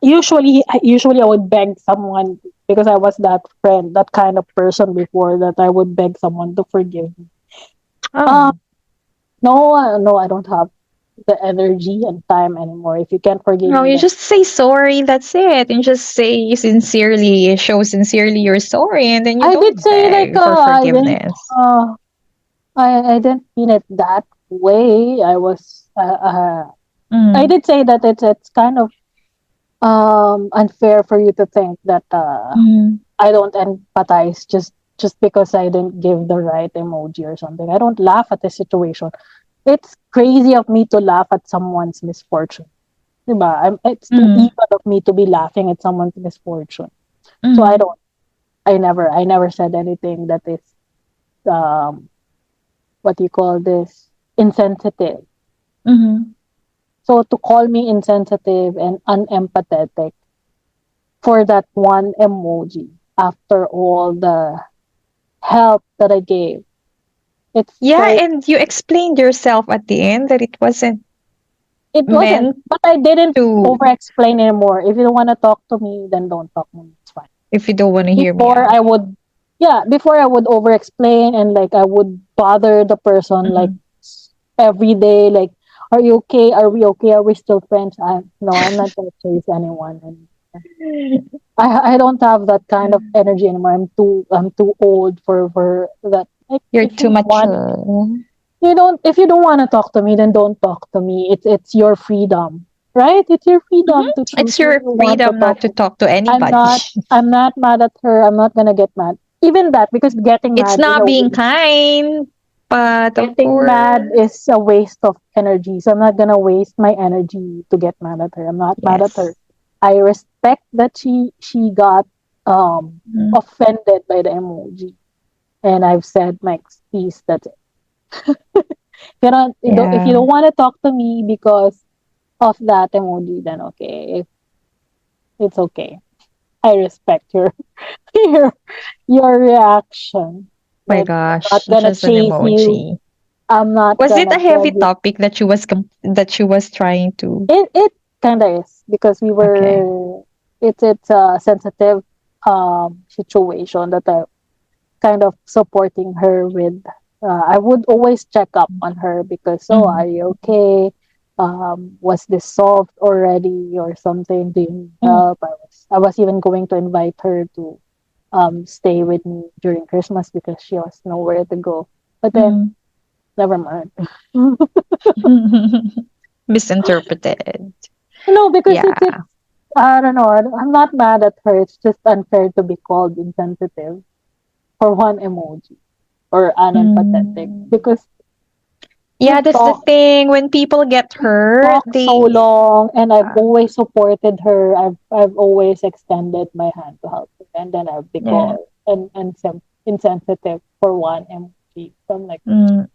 Usually, I would beg someone because I was that friend, that kind of person before that I would beg someone to forgive me. Uh, Oh. no, no, I don't have the energy and time anymore. If you can't forgive No, me, you then just say sorry, that's it. And just say sincerely, show sincerely you're sorry, and then you I did don't say like beg for forgiveness. I didn't mean it that way. I Mm. did say that it's kind of unfair for you to think that Mm. I don't empathize just because I didn't give the right emoji or something. I don't laugh at the situation. It's crazy of me to laugh at someone's misfortune. Diba? It's too Mm. evil of me to be laughing at someone's misfortune. So Mm. I never said anything that is um what you call this insensitive. Mhm. So to call me insensitive and unempathetic for that one emoji after all the help that I gave, it's Yeah, like and you explained yourself at the end that it wasn't it wasn't. meant But I didn't to, over explain anymore. If you don't want to talk to me, then don't talk to me. It's fine. if you don't want to hear me Before out. I would, yeah, before I would over explain and like I would bother the person like Mhm. every day, like, are you okay? Are we okay? Are we still friends? No, I'm not gonna chase anyone. And I don't have that kind of energy anymore. I'm too old for that. Like, You're if you too don't want mature. you don't if you don't want to talk to me, then don't talk to me. It's your freedom, right? It's your freedom to choose It's who your you want to freedom talk not to to. talk to I'm anybody. not I'm not mad at her. I'm not gonna get mad. Even that, because It's not being kind, but of getting mad course, is a waste of energy. So I'm not gonna waste my energy to get mad at her. I'm not mad at her. yes. I respect that she got Mm, offended by the emoji, and I've said my piece. That's it. If you yeah, don't want to talk to me because of that emoji, then okay, it's okay. I respect your your your reaction, my but I'm not gosh, gonna just an chase you. emoji. I'm not Was it gonna a beg heavy you. topic that she was trying to? It kind of is, because we Okay. were it's a sensitive situation that I kind of supporting her with. I would always check up on her because, oh, Mm, are you okay? Was this solved already or something? Do you need mm, help? I was even going to invite her to stay with me during Christmas because she was nowhere to go. But then, mm. never mind. Misinterpreted. No, because it's Yeah. I don't know. I'm not mad at her. It's just unfair to be called insensitive for one emoji or unempathetic, Mm. because Yeah, we've that's the talked thing. When people get hurt, talked so they long, and I've uh, always supported her. I've always extended my hand to help her, and then I've yeah. become insensitive for one emoji. So I'm like, Mm,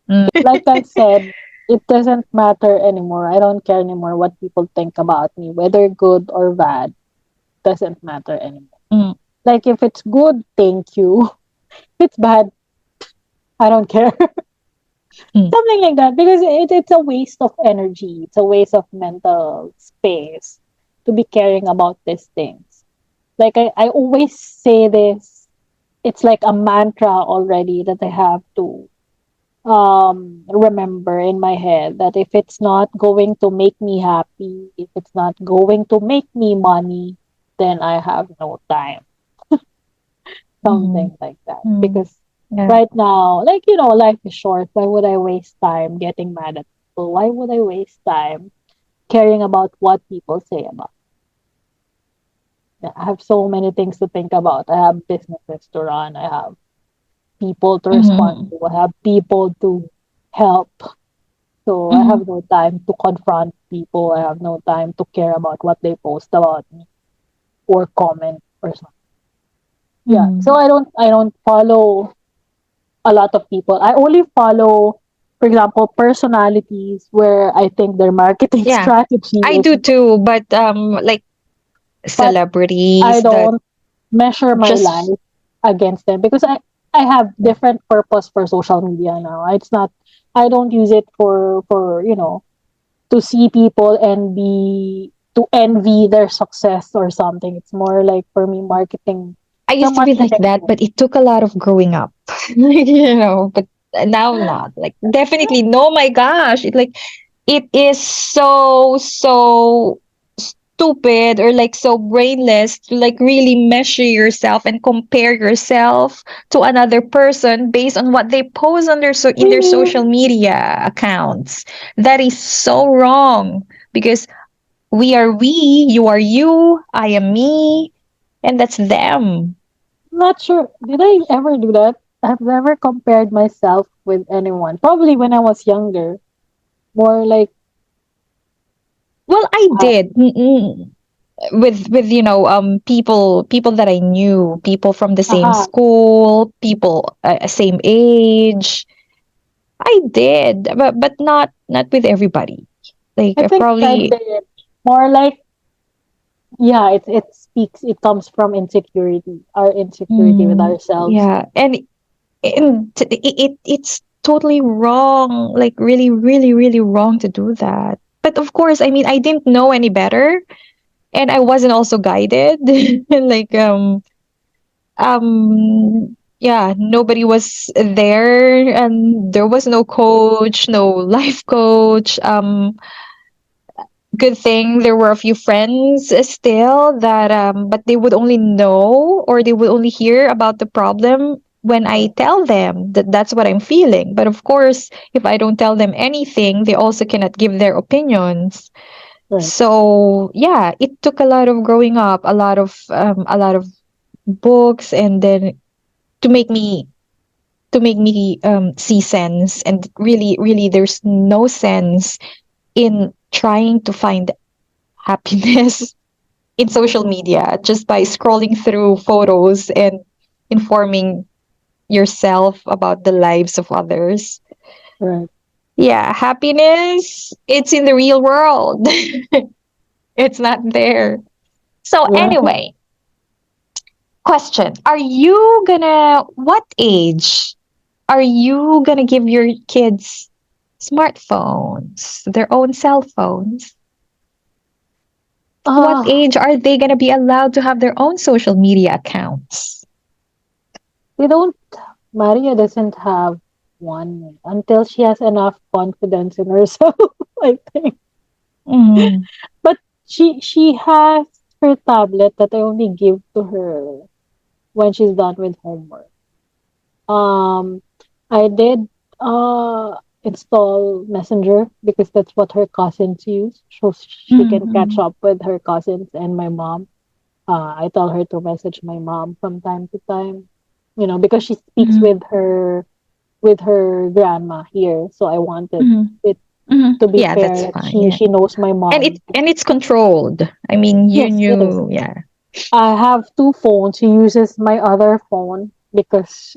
mm. like I said, it doesn't matter anymore. I don't care anymore what people think about me, whether good or bad. Doesn't matter anymore. Mm, Like, if it's good, thank you. If it's bad, I don't care. mm. Something like that, because it's a waste of energy. It's a waste of mental space to be caring about these things. Like, I always say this. It's like a mantra already that I have to remember in my head, that if it's not going to make me happy, if it's not going to make me money, then I have no time. Mhm. Something like that. Mm. Because Yeah. right now, like, life is short. Why would I waste time getting mad at people? Why would I waste time caring about what people say about me? I have so many things to think about. I have businesses to run. I have people to respond Mhm. to. I have people to help. So I Mhm. have no time to confront people. I have no time to care about what they post about me or comment or something. Yeah. So Mhm. I don't follow a lot of people. I only follow, for example, personalities where I think their marketing Yeah. strategy I is do good, too, but like but I celebrities that don't measure my just life against them, because I have yeah. different purpose for social media now. It's not I don't use it for to see people and be to envy their success or something. It's more like, for me, marketing. I It's a used to be like marketing that, tool. but it took a lot of growing up. Like, but now not. Like definitely no my gosh. It is so stupid or like so brainless to like really measure yourself and compare yourself to another person based on what they post on in their Really, social media accounts. That is so wrong because we are we, you are you, I am me, and that's them. not sure. Did I ever do that? I've never compared myself with anyone. Probably when I was younger. More like, Well, I uh, did. With people that I knew, people from the same aha. school, people same age. I did, but not with everybody. Like I I think I probably did. More like, yeah, it comes from insecurity, our insecurity with ourselves. yeah, and it's totally wrong. Like really, really, really wrong to do that. But of course, I mean, I didn't know any better, and I wasn't also guided. like um yeah, nobody was there, and there was no coach, no life coach. Good thing there were a few friends still that but they would only know, or they would only hear about the problem when I Right. tell them that that's what I'm feeling. But of course, if I don't tell them anything, they also cannot give their opinions. Right. So yeah, it took a lot of growing up, a lot of books, and then to make me see sense. And really there's no sense in trying to find happiness in social media just by scrolling through photos and informing yourself about the lives of others. Right. Yeah, happiness, it's in the real world. It's not there. So Right. anyway, question. What age are you gonna give your kids smartphones, their own cell phones? What Ah, age are they gonna be allowed to have their own social media accounts? we don't. Maria doesn't have one until she has enough confidence in herself. I think, Mm-hmm. but she has her tablet that I only give to her when she's done with homework. Um, I did install Messenger because that's what her cousins use, so she can catch Mm-hmm. up with her cousins and my mom. I tell her to message my mom from time to time, because she speaks Mm-hmm. with her grandma here. So I wanted Mm-hmm. it Mm-hmm. to be Yeah, fair that's that fine. she Yeah. she knows my And mom. it's controlled. I mean, you Yes, it is. knew, yeah. I have two phones. She uses my other phone because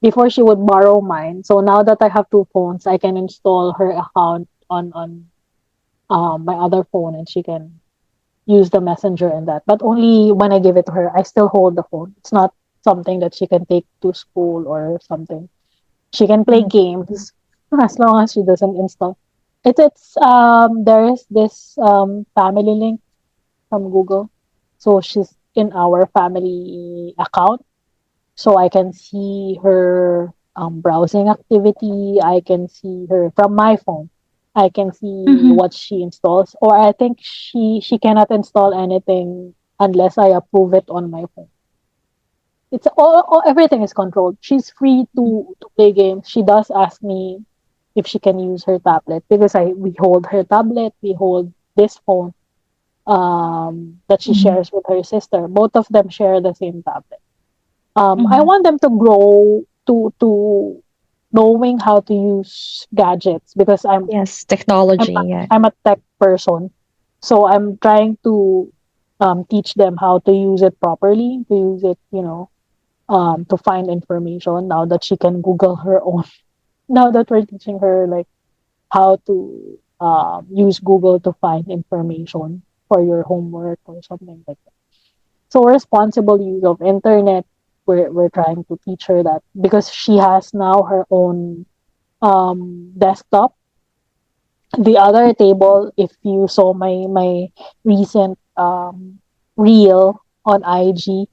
before she would borrow mine. So now that I have two phones, I can install her account on my other phone and she can use the messenger and that. But only when I give it to her, I still hold the phone. It's not something that she can take to school or something. She can play Mhm. games as long as she doesn't install. There is this family link from Google. So she's in our family account. So I can see her browsing activity. I can see her from my phone. I can see Mhm. what she installs. Or I think she cannot install anything unless I approve it on my phone. It's all everything is controlled. She's free to play games. She does ask me if she can use her tablet because I we hold her tablet, we hold this phone that she Mhm. shares with her sister. Both of them share the same tablet. I Mhm. want them to grow to knowing how to use gadgets because Yes, I'm a, technology, yeah. I'm a tech person, so I'm trying to teach them how to use it properly, to use it, to find information. Now that she can Google her own, now that we're teaching her like how to use Google to find information for your homework or something like that. So responsible use of internet, we're trying to teach her that because she has now her own desktop. The other table, if you saw my recent reel on IG,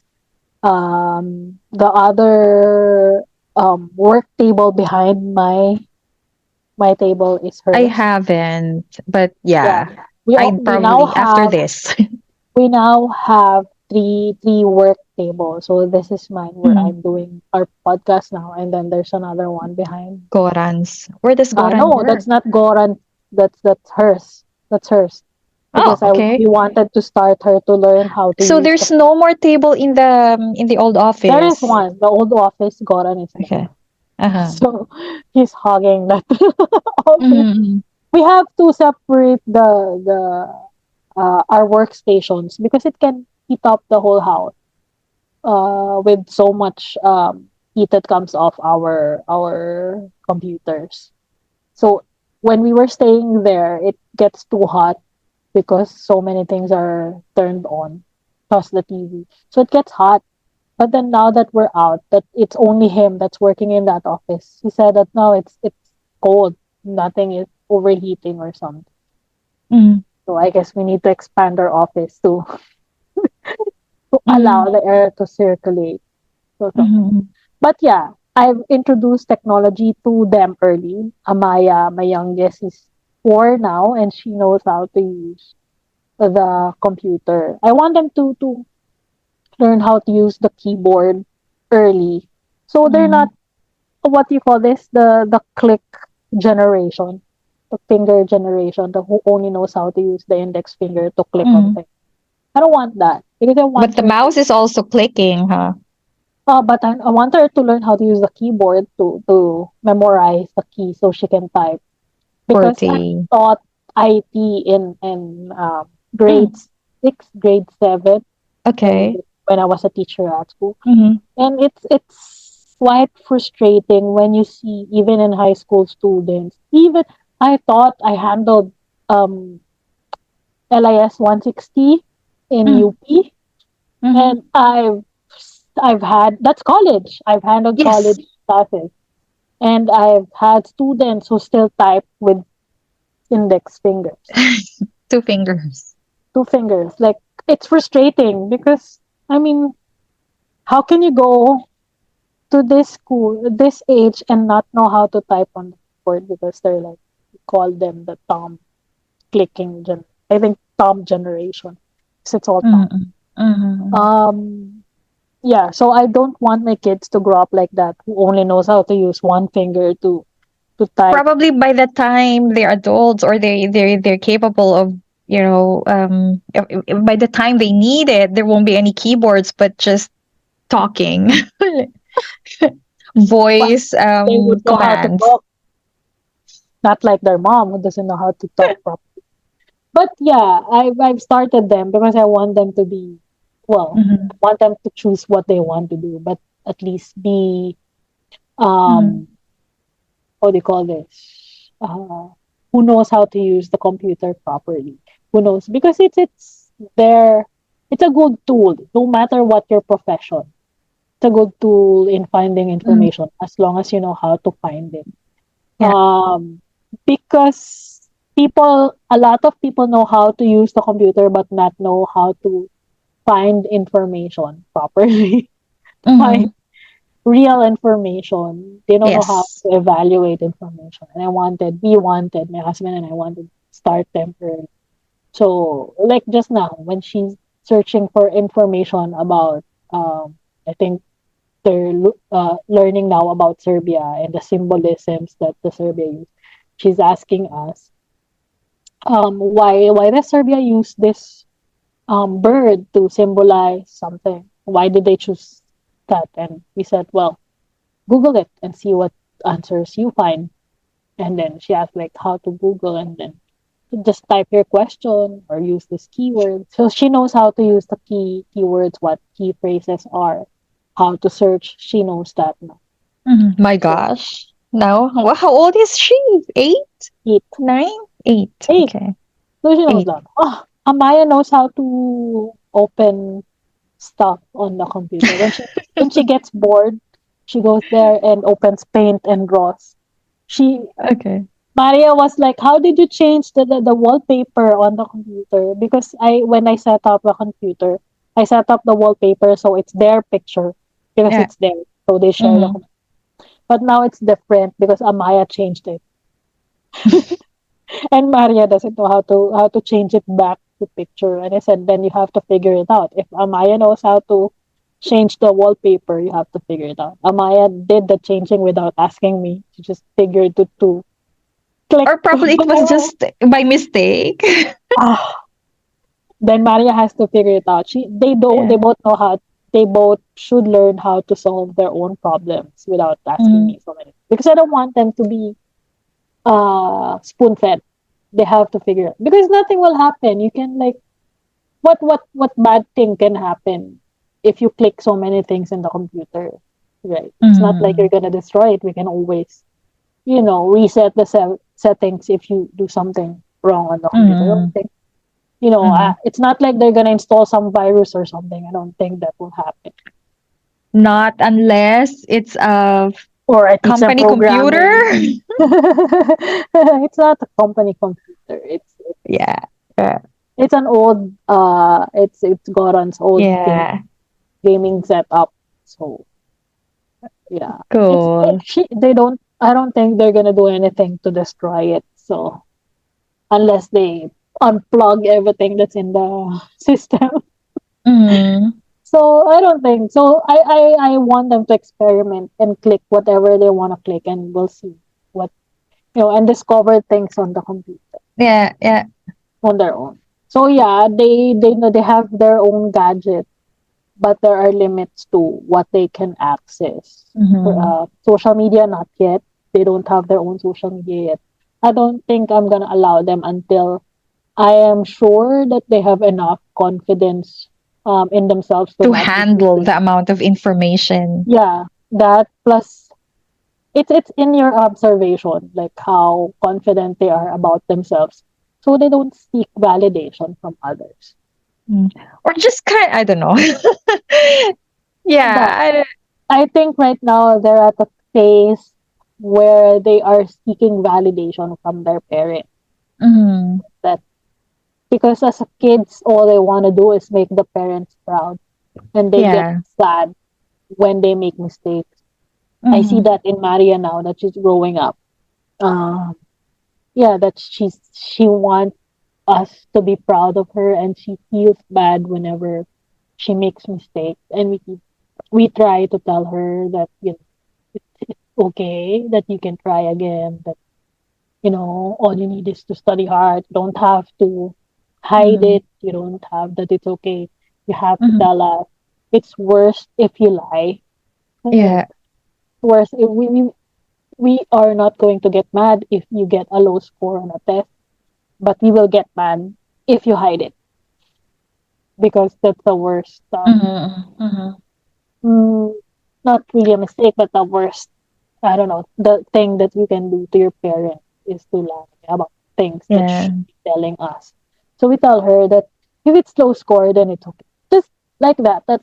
the other work table behind my table is I hers. haven't, but Yeah, yeah, we all, I'd probably after this. we now have three work tables. So this is mine where Mhm. I'm doing our podcast now, and then there's another one behind. Gorans. Where does Goran No, that's work? not Goran. That's hers. That's hers. Oh, Because we okay. wanted to start her to learn how to So use the. there's no more table in the old There is office. one. The old office, Goran is there. Okay. Uh-huh. So he's hogging that office. Mhm. We have to separate the our workstations because it can heat up the whole house with so much heat that comes off our computers. So when we were staying there, it gets too hot because so many things are turned on, plus the TV. So it gets hot. But then now that we're out, that it's only him that's working in that office. He said that no, it's cold. Nothing is overheating or something. Mhm. So I guess we need to expand our office to allow Mhm. the air to circulate. So something. Mhm. But yeah, I've introduced technology to them early. Amaya, my youngest, is 4 now, and she knows how to use the computer. I want them to learn how to use the keyboard early, so they're not, Mm-hmm. what do you call this, the click generation, the finger generation, the who only knows how to use the index finger to click on Mm-hmm. things. I don't want that because I want But the her to. mouse is also clicking, huh? But I want her to learn how to use the keyboard to memorize the key so she can type. Poor Because I thing. taught IT in Mm. grade 6, grade 7, Okay. when I was a teacher at school. Mm-hmm. And it's quite frustrating when you see, even in high school students, even I thought I handled um LIS 160 in Mm. UP, Mm-hmm. and I've had, that's college. I've handled Yes. college classes, and I've had students who still type with index fingers, Two fingers. 2 fingers. Like, it's frustrating because, I mean, how can you go to this school, this age, and not know how to type on the keyboard because they're like, we call them the thumb clicking I think thumb generation. So it's all thumb. Mm-hmm. Mm-hmm. Um, yeah, so I don't want my kids to grow up like that, who only knows how to use one finger to type. Probably by the time they're adults or they're capable of, by the time they need it, there won't be any keyboards but just talking. But Voice they would know how to commands. talk, not like their mom who doesn't know how to talk properly. But yeah, I've started them because I want them to be, well, I Mm-hmm. want them to choose what they want to do, but at least be, Mm-hmm. um what do you call this? Who knows how to use the computer properly? Who knows? Because there, it's a good tool, no matter what your profession. It's a good tool in finding Mm-hmm. information as long as you know how to find it. Yeah. Because a lot of people know how to use the computer but not know how to find information properly, to find Mm-hmm. real information. They don't know how Yes. to evaluate information. And we wanted, my husband and I wanted to start them early. So, like just now, when she's searching for information about, I think they're learning now about Serbia and the symbolisms that the Serbia use. She's asking us, why does Serbia use this bird to symbolize something? Why did they choose that? And we said, well, Google it and see what answers you find. And then she asked like how to Google, and then just type your question or use this keyword. So she knows how to use the keywords, what key phrases are, how to search. She knows that now. Mhm. My So gosh. Now, how old is she? 8? eight, 9? 8. eight. Okay. So she knows 8. that. Oh, Amaya knows how to open stuff on the computer. When she gets bored, she goes there and opens Paint and draws. She Okay. Maria was like, "How did you change the wallpaper on the computer?" Because when I set up the computer, I set up the wallpaper so it's their picture because Yeah. it's there. So they share the Mm-hmm. computer. But now it's different because Amaya changed it. And Maria doesn't know how to change it back to picture. And I said, then you have to figure it out. If Amaya knows how to change the wallpaper, you have to figure it out. Amaya did the changing without asking me. She just figured to click. Or probably it was just by mistake. Ah, then Maria has to figure it out. They Yeah. both know how, they both should learn how to solve their own problems without asking Mm-hmm. me so many. Because I don't want them to be spoon fed. They have to figure it because nothing will happen. You can like, what bad thing can happen if you click so many things in the computer, right? It's not like Mm-hmm. you're gonna destroy it. We can always, reset the settings if you do something wrong on the computer. I don't Mm-hmm. think, Mm-hmm. it's not like they're gonna install some virus or something. I don't think that will happen. Not unless it's a Or a decent company computer. programming. It's not a company computer. Yeah. Yeah. It's an old, it's Goran's old Yeah. gaming setup. So Yeah, Cool. they don't. I don't think they're gonna do anything to destroy it. So unless they unplug everything that's in the system. Mm. So I don't think so. I want them to experiment and click whatever they want to click, and we'll see what and discover things on the computer Yeah, yeah. on their own. So yeah, they know they have their own gadget, but there are limits to what they can access. Mhm. Social media, not yet. They don't have their own social media yet. I don't think I'm gonna allow them until I am sure that they have enough confidence in themselves to To not be handle using. the amount of information. Yeah, that plus it's in your observation, like how confident they are about themselves, so they don't seek validation from others. Mm. Or just kind I don't know. That Yeah, I I think right now they're at a phase where they are seeking validation from their parents. mhm. That because as a kids, all they want to do is make the parents proud, and they get Yeah. sad when they make mistakes. I see Mhm. that in Maria now that she's growing up. Um, yeah, that she wants us to be proud of her, and she feels bad whenever she makes mistakes, and we try to tell her that it's okay, that you can try again, that all you need is to study hard. You don't have to hide Mhm. it. You don't have that it's okay. You have to Mhm. tell us. It's worse if you lie. Yeah. Worse if we are not going to get mad if you get a low score on a test, but we will get mad if you hide it because that's the worst. Mhm. Mhm. Mm, Not really a mistake, but the worst. I don't know. The thing that you can do to your parents is to lie about things that Yeah. she's telling us. So we tell her that if it's low score, then it's okay. Just like that. That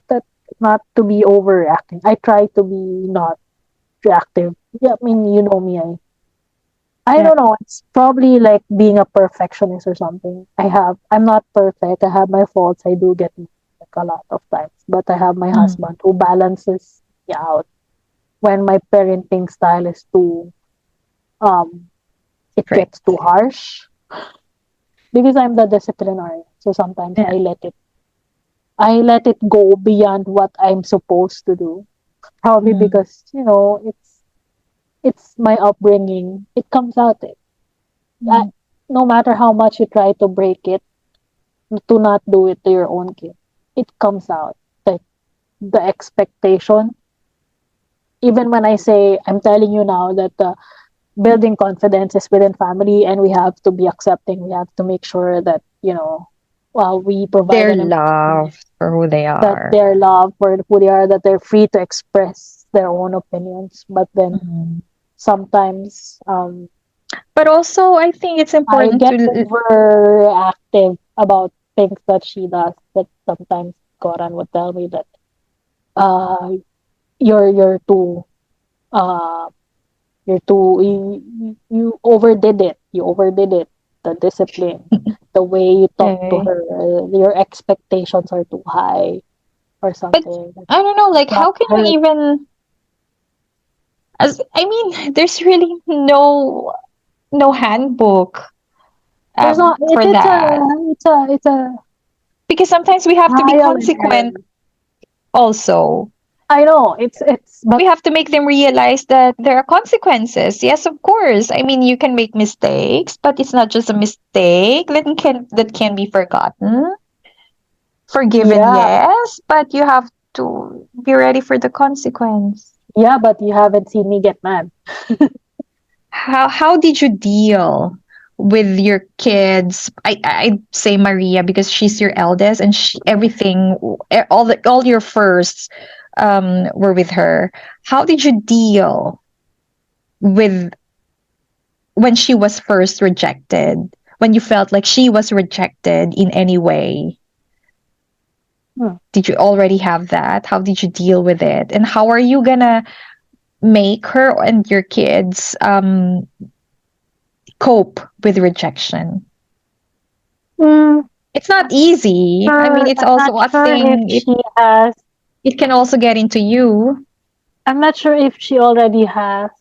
not to be overreacting. I try to be not reactive. Yeah, I mean, you know me. I Yeah. don't know. It's probably like being a perfectionist or something. I'm not perfect. I have my faults. I do get like a lot of times, but I have my Mhm. husband who balances me out when my parenting style is too um it Great. gets too harsh because I'm the disciplinarian. So sometimes Yeah. I let it go beyond what I'm supposed to do. Probably Mhm. because it's my upbringing. It comes out. I, Mhm. no matter how much you try to break it, to not do it to your own kid, it comes out. Like the expectation. Even when I say I'm telling you now that building confidence is within family, and we have to be accepting. We have to make sure that while we provide They're an environment loved for who they that are. they're loved for who they are, that they're free to express their own opinions. But then Mhm. sometimes But also, I think it's I important get to overreactive about things that she does. That sometimes Goran would tell me that uh you're too uh you overdid it. You overdid it. The discipline, the way you talk to okay. her, your expectations are too high or But something. I don't know, like That how can we hurt. even as I mean, there's really no handbook There's not. for that. It's a Because sometimes we have to be trial and error. consequent also. I know it's but We have to make them realize that there are consequences. Yes, of course. I mean, you can make mistakes, but it's not just a mistake that can be forgotten. Forgiven, yeah, yes, but you have to be ready for the consequence. yeah, but you haven't seen me get mad. How did you deal with your kids? I say Maria because she's your eldest, and everything, all your firsts were with her. How did you deal with when she was first rejected? When you felt like she was rejected in any way? Hmm. Did you already have that? How did you deal with it? And how are you gonna make her and your kids cope with rejection? Mm, It's not easy. I mean, it's I'm not also a sure if thing. It she has. it can also get into you. I'm not sure if she already has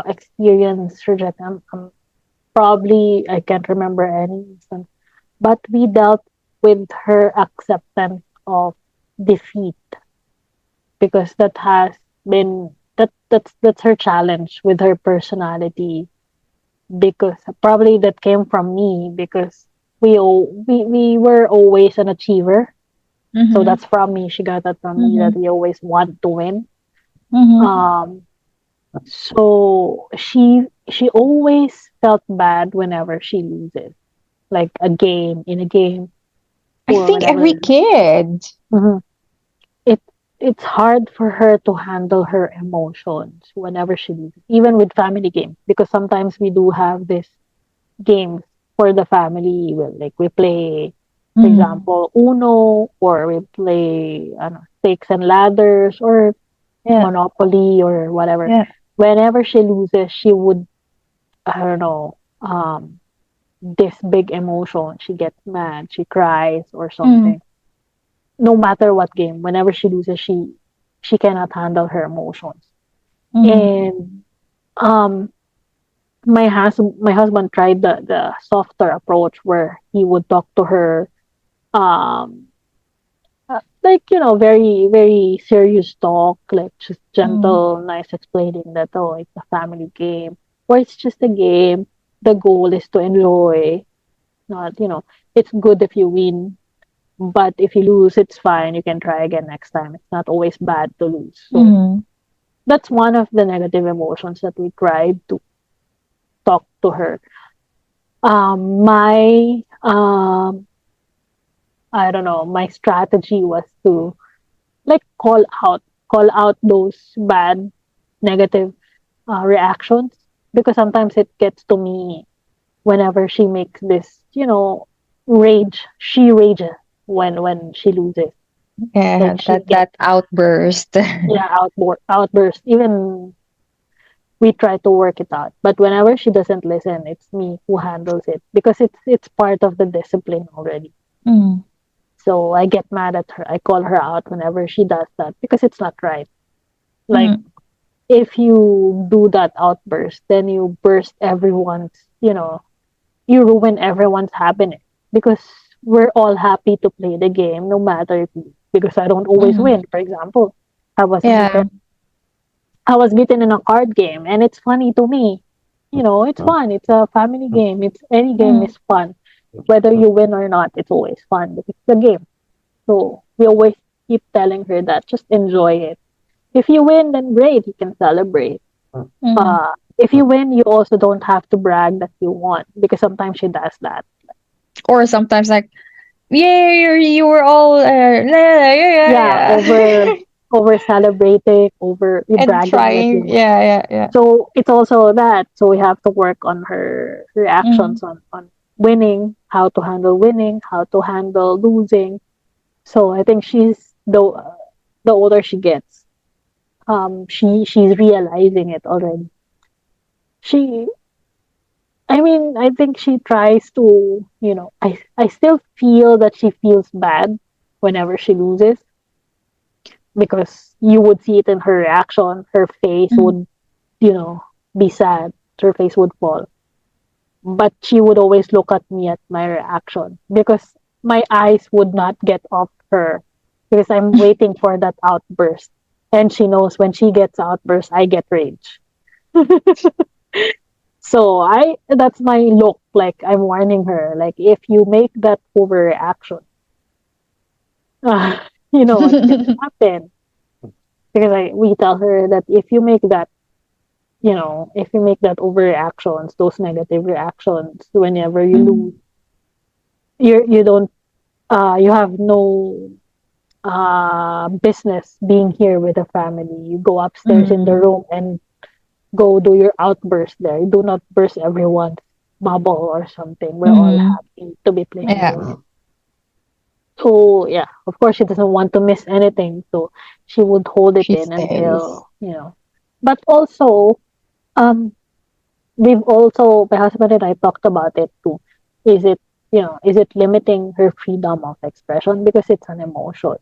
experience rejection. Probably I can't remember any instance, but we dealt with her acceptance of defeat because that has been that's her challenge with her personality, because probably that came from me because we were always an achiever. So Mm-hmm. that's from me. She got that from me, that Mm-hmm. we always want to win. Mm-hmm. Um, so she always felt bad whenever she loses, like a game, I or think every whenever. kid. Mhm. it it's hard for her to handle her emotions whenever she loses, even with family games, because sometimes we do have this games for the family. Like we play, for Mm. example, Uno, or we play, I don't know, Stakes and Ladders, or Yeah, Monopoly, or whatever. yeah. Whenever she loses, she would, I don't know, this big emotion. She gets mad, she cries, or Mm. something. No matter what game, whenever she loses, she cannot handle her emotions. Mm. And um, my husband tried the softer approach where he would talk to her, um like, very serious talk, like just Mm. gentle, nice, explaining that, oh, it's a family game, or it's just a game. The goal is to enjoy, not, it's good if you win, but if you lose, it's fine, you can try again next time. It's not always bad to lose. So Mm. that's one of the negative emotions that we tried to talk to her. My I don't know, my strategy was to, like, call out those bad negative reactions, because sometimes it gets to me whenever she makes this, she rages when she loses. Yeah, Like, she gets, that outburst. yeah, outburst. Even we try to work it out, but whenever she doesn't listen, it's me who handles it, because it's part of the discipline already. Mm. So I get mad at her. I call her out whenever she does that, because it's not right. Like, Mm. if you do that outburst, then you burst everyone's, you ruin everyone's happiness, because we're all happy to play the game, no matter if because I don't always Mm. win. For example, I was beaten Yeah. I was beaten in a card game, and it's funny to me. It's fun. It's a family game. It's Any game Mm. is fun. Whether you win or not, it's always fun because it's a game. So we always keep telling her that just enjoy it. If you win, then great, you can celebrate. Mm. If you win, you also don't have to brag that you won, because sometimes she does that. Or sometimes like, yeah, you were all, yeah, yeah, Yeah, yeah. over celebrating, over And bragging that you trying, won. yeah, yeah, yeah. So it's also that. So we have to work on her Mm. reactions on winning, how to handle winning, how to handle losing. So I think the older she gets, she's realizing it already. She I mean, I think she tries to, I still feel that she feels bad whenever she loses, because you would see it in her reaction. Her face Mm. would, you know, be sad. Her face would fall. But she would always look at me at my reaction, because my eyes would not get off her, because I'm waiting for that outburst. And she knows when she gets outburst, I get rage. So that's my look. Like, I'm warning her. Like, if you make that overreaction, you know what's gonna happen. Because we tell her that if you make that overreactions, those negative reactions, whenever you Mm. lose, you don't you have no business being here with the family. You go upstairs in the Mm. room and go do your outburst there. Do not burst everyone's bubble or something. We're all Mm. happy to be playing this. Yeah, So yeah, of course she doesn't want to miss anything. So she would hold it she in stays. until. But also, um, we've also my husband and I talked about it too. Is it is it limiting her freedom of expression, because it's an emotion,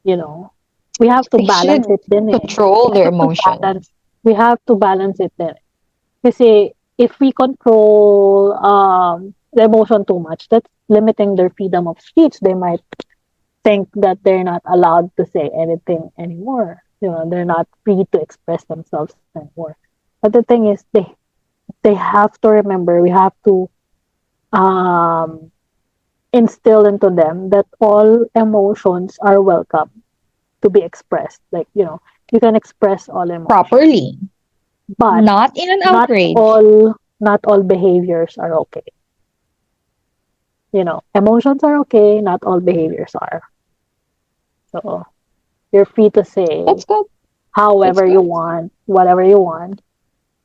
you know? We have to They balance should it din eh. control We their have to emotions. balance. We have to balance it din. Kasi if we control the emotion too much, that's limiting their freedom of speech. They might think that they're not allowed to say anything anymore. You know, they're not free to express themselves anymore. But the thing is, they have to remember. We have to um, instill into them that all emotions are welcome to be expressed. Like you can express all emotions, Properly, but not in an not outrage. all behaviors are okay. Emotions are okay, not all behaviors are. So you're free to say That's good. That's however you good. want, whatever you want.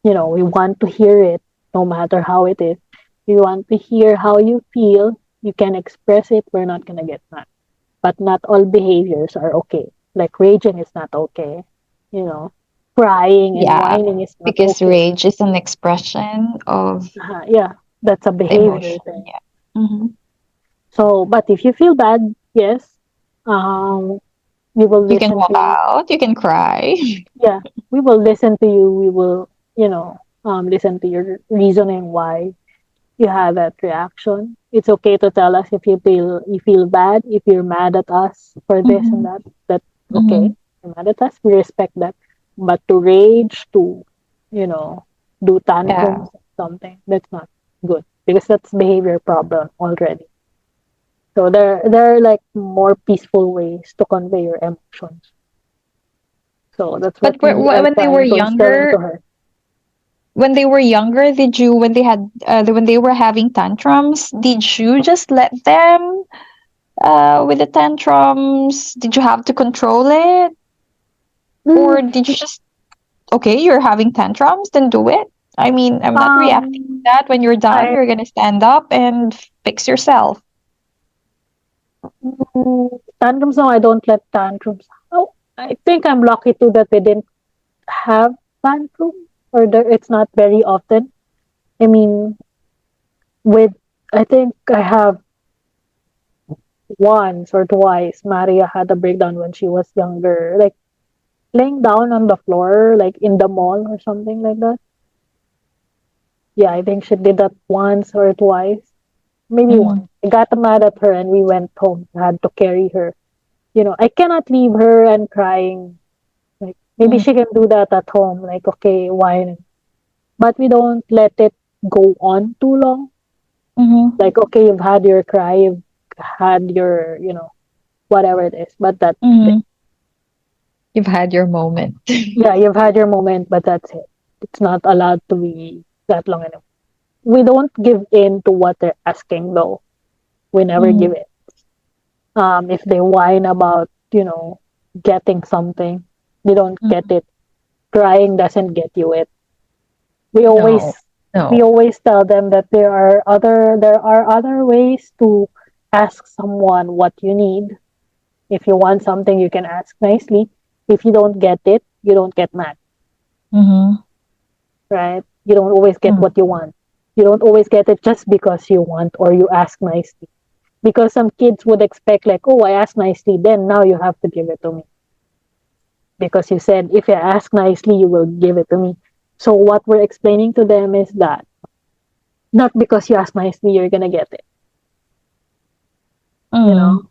We want to hear it no matter how it is. We want to hear how you feel. You can express it. We're not going to get mad. But not all behaviors are okay. Like raging is not okay. You know, crying and Yeah, whining is not because okay. rage is an expression of Yeah, that's a behavior emotion. thing. Yeah. Hmm. So, but if you feel bad, yes, um, we will You can listen walk to you. out, you can cry. Yeah, we will listen to you. We will, listen to your reasoning why you have that reaction. It's okay to tell us if you feel bad, if you're mad at us for this and Hmm. that. That's okay. Hmm. You're mad at us, we respect that. But to rage, to you know, do Yeah. tantrums, something that's not good because that's behavior problem already. So there are like more peaceful ways to convey your emotions. So that's what But we are when they were trying to instill into younger, her. did you when they had when they were having tantrums, did you just let them with the tantrums? Did you have to control it, Mm, or did you just okay, you're having tantrums, then do it? I mean, I'm not reacting to um, that. When you're done, I you're gonna stand up and fix yourself. Tantrums, no, I don't let tantrums. Oh, I think I'm lucky too that they didn't have tantrum, or it's not very often. I mean, with I think I have once or twice. Maria had a breakdown when she was younger, like laying down on the floor, like in the mall or something like that. Yeah, I think she did that once or twice, maybe Mm-hmm. once. I got mad at her and we went home. I had to carry her. I cannot leave her and crying. Like maybe she can do that at home. Like okay, why? But we don't let it go on too long. Mm-hmm. Like okay, you've had your cry, you've had your whatever it is, but that's it. Mm-hmm. You've had your moment. Yeah, you've had your moment, but that's it. It's not allowed to be that long enough. We don't give in to what they're asking though. We never Mm-hmm. give in. If they whine about getting something, they don't get Mm-hmm. it. Crying doesn't get you it. we No, always we no. always tell them that there are other ways to ask someone what you need. If you want something, you can ask nicely. If you don't get it, you don't get mad, Mm-hmm. right? You don't always get what you want. You don't always get it just because you want or you ask nicely. Because some kids would expect like, oh, I asked nicely, then now you have to give it to me. Because you said if I ask nicely, you will give it to me. So what we're explaining to them is that not because you ask nicely, you're gonna get it. You Mm-hmm. know,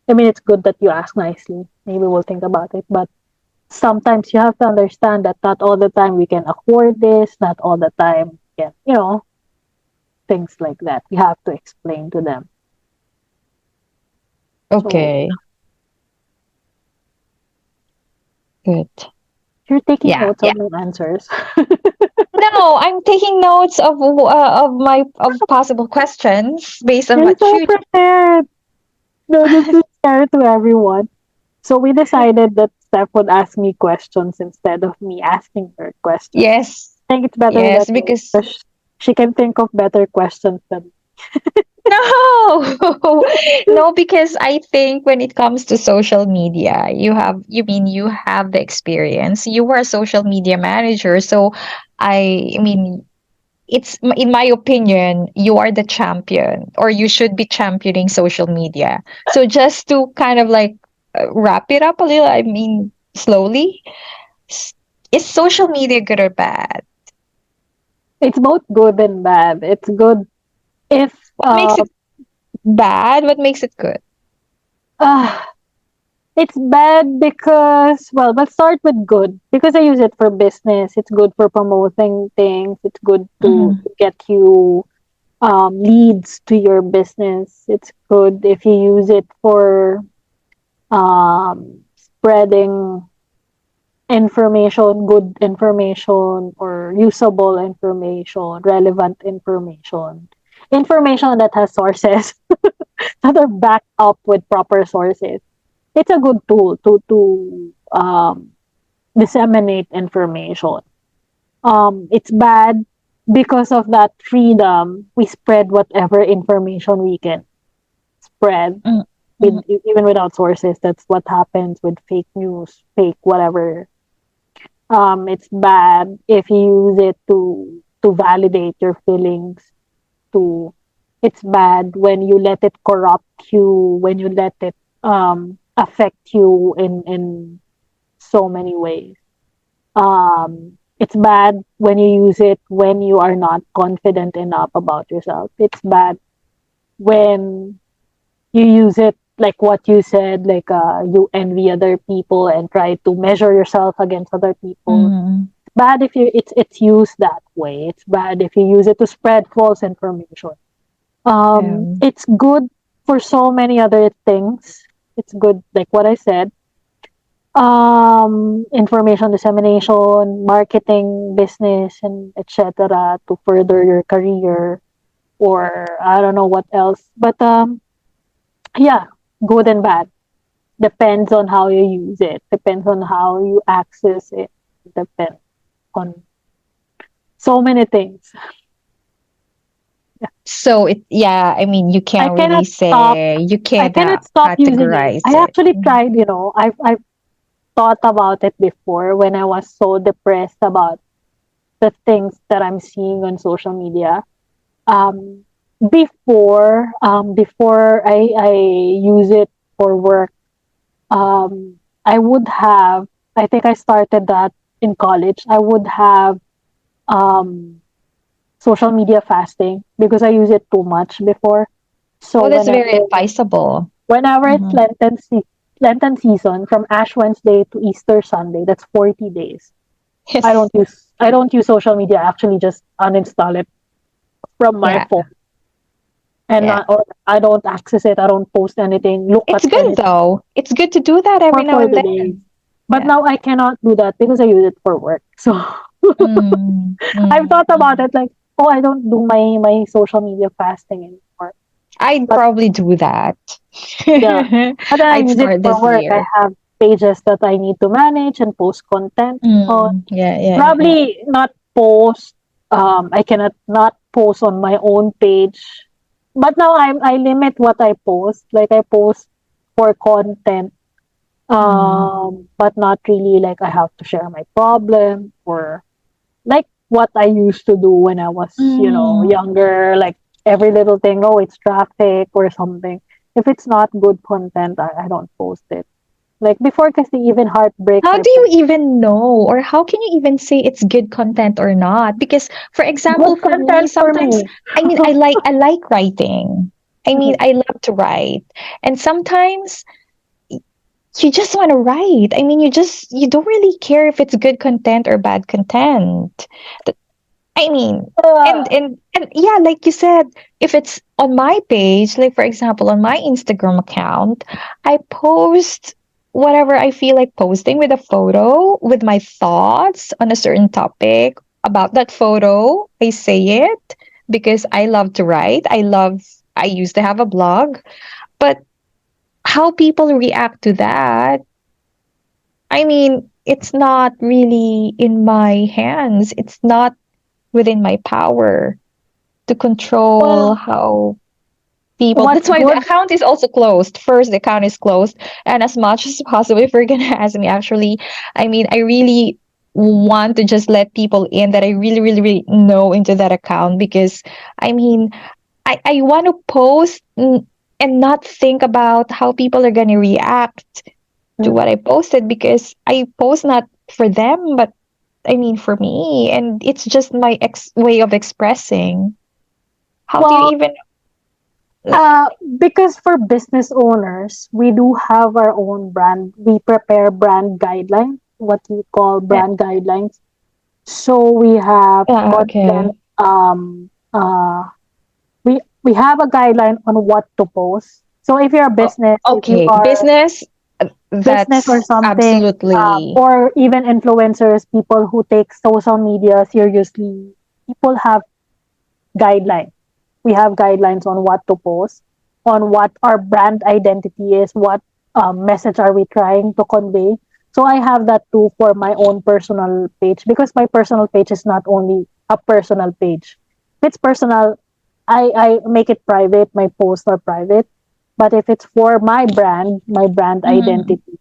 I mean, it's good that you ask nicely. Maybe we'll think about it, but sometimes you have to understand that not all the time we can afford this. Not all the time we can, things like that. You have to explain to them. So Okay, good. you're taking Yeah, notes yeah. of my answers. No, I'm taking notes of of possible questions based on You're what so you prepared. No, this is fair to everyone. So we decided that Steph would ask me questions instead of me asking her questions. yes, I think it's better yes, that way because because she can think of better questions than no, no, because I think when it comes to social media, you have the experience. You were a social media manager, so I mean, in my opinion, you are the champion, or you should be championing social media. So just to kind of like wrap it up a little, I mean, slowly. S- Is social media good or bad? It's both good and bad. It's good if What makes it bad? What makes it good? uh it's bad because, well, let's start with good. Because I use it for business. It's good for promoting things. It's good to Mm-hmm. get you leads to your business. It's good if you use it for spreading information, good information, or usable information, relevant information, information that has sources that are backed up with proper sources. It's a good tool to disseminate information. It's bad because of that freedom. We spread whatever information we can spread Mm-hmm. even without sources. That's what happens with fake news, fake whatever. It's bad if you use it to validate your feelings. To It's bad when you let it corrupt you, when you let it affect you in so many ways. It's bad when you use it when you are not confident enough about yourself. It's bad when you use it like what you said, like you envy other people and try to measure yourself against other people. Mm-hmm. Bad if you it's used that way. It's bad if you use it to spread false information. It's good for so many other things. It's good, like what I said, information dissemination, marketing, business, and etc. to further your career, or I don't know what else. But yeah, good and bad depends on how you use it. Depends on how you access it. Depends on so many things. Yeah. So it, yeah, I mean, you I can't really cannot stop. say, you I can't cannot stop using it. categorize I it. actually tried. I've thought about it before when I was so depressed about the things that I'm seeing on social media. Um, before I use it for work, I would have. I think I started that in college. I would have um, social media fasting because I use it too much before. So Oh, that's very advisable. whenever it's Hmm. Lenten season, from Ash Wednesday to Easter Sunday, that's 40 days. Yes. I don't use social media. I actually just uninstall it from my Yeah. phone, and Yeah. not, or I don't access it. I don't post anything, look at It's good anything though. It's good to do that for every now and 40 days. then. But Yeah. now I cannot do that because I use it for work. So Mm, I've thought about mm. it like, oh, I don't do my social media fasting anymore. I'd But probably do that. yeah, but then I I'd use it start for this work. I year. have pages that I need to manage and post content on. Yeah, yeah, yeah. Probably not post. I cannot not post on my own page. But now I limit what I post. Like I post for content, Mm. but not really like I have to share my problem or like what I used to do when I was, Mm. younger. Like every little thing, oh, it's traffic or something. If it's not good content, I don't post it. Like before, kasi even heartbreaks, How I do you post even know, or how can you even say it's good content or not? Because, for example, good for me, content for sometimes, me. I mean, I like writing. I mean, I love to write, and sometimes you just want to write. I mean, you don't really care if it's good content or bad content. I mean, Uh, and yeah, like you said, if it's on my page, like for example, on my Instagram account, I post whatever I feel like posting with a photo with my thoughts on a certain topic about that photo. I say it because I love to write. I used to have a blog, but how people react to that, I mean, it's not really in my hands. It's not within my power to control well, how people. what's That's why the good? account is also closed. First, the account is closed, and as much as possible, if you're gonna ask me, actually, I mean, I really want to just let people in that I really, really, really know into that account because I mean, I want to post and not think about how people are gonna react. to Mm. what I posted because I post not for them, but I mean for me, and it's just my way of expressing. How do Well, you even? uh, because for business owners, we do have our own brand. We prepare brand guidelines, what we call Yeah, brand guidelines. So we have content. okay. We have a guideline on what to post. So if you're a Oh, business, if you okay. are Business. business or That's something, absolutely. or even influencers, people who take social media seriously, people have guidelines. We have guidelines on what to post, on what our brand identity is, what message are we trying to convey. So I have that too for my own personal page because my personal page is not only a personal page. If it's personal, I make it private, my posts are private. But if it's for my brand Mhm. identity,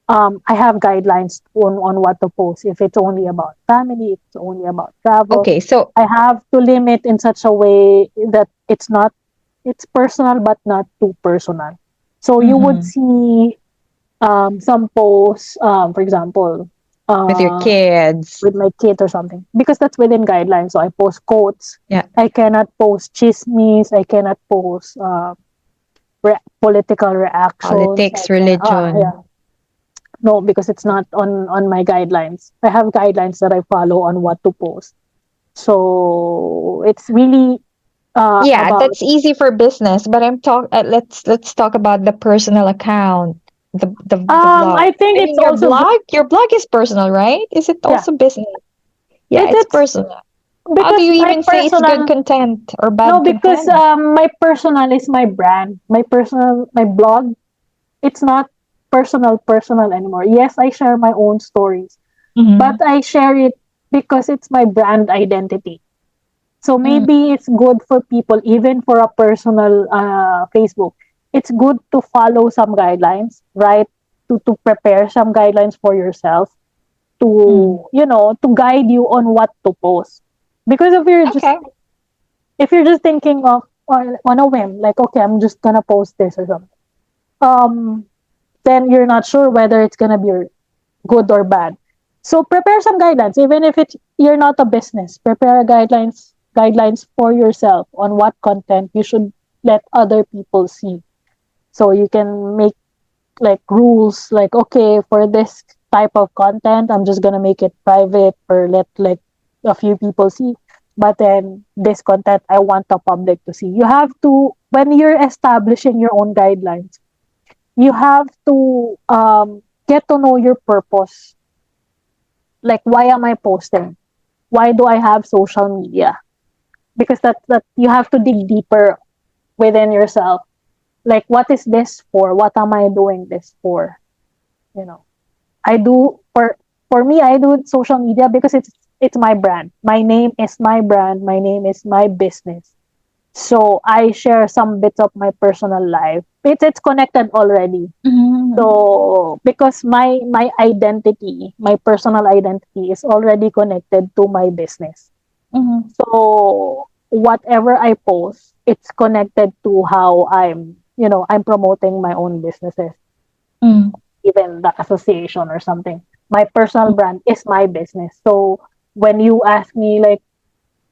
I have guidelines on what to post. If it's only about family, if it's only about travel, Okay, so I have to limit in such a way that it's personal but not too personal. So you would mhm, see some posts, for example, with your uh, kids. with my kid or something, because that's within guidelines. So I post quotes. Yeah, I cannot post chismes. I cannot post political reactions. I politics, can, yeah, religion. no, because it's not on my guidelines. I have guidelines that I follow on what to post. So it's really Yeah, about that's easy for business, but I'm talk. Let's talk about the personal account, the blog. I think I it's mean, also your blog is personal, right? Is it yeah, also business? Yeah, it's it's personal. How do because you my even say it's good personal content or no, bad because content? my personal is my brand. My personal, my blog, it's not personal anymore. Yes, I share my own stories, but Mm-hmm. I share it because it's my brand identity. So Mm, maybe it's good for people, even for a personal Facebook. It's good to follow some guidelines, right? To prepare some guidelines for yourself, mm. to to guide you on what to post. Because Okay. if you're just thinking of on a whim, like okay, I'm just gonna post this or something, um, then you're not sure whether it's gonna be good or bad. So prepare some guidelines, even if it's you're not a business. Prepare guidelines for yourself on what content you should let other people see. So you can make like rules like okay, for this type of content I'm just gonna make it private or let like a few people see, but then this content I want the public to see. You have to, when you're establishing your own guidelines, you have to get to know your purpose. Like, why am I posting? Why do I have social media? Because that you have to dig deeper within yourself. Like, what is this for? What am I doing this for? You know, I do for me. I do social media because it's my brand. My name is my brand. My name is my business. So I share some bits of my personal life. It's connected already. Mm-hmm. So because my identity, my personal identity is already connected to my business. Mm-hmm. So whatever I post, it's connected to how I'm promoting my own businesses, Mm-hmm. even the association or something. My personal brand is my business. So when you ask me like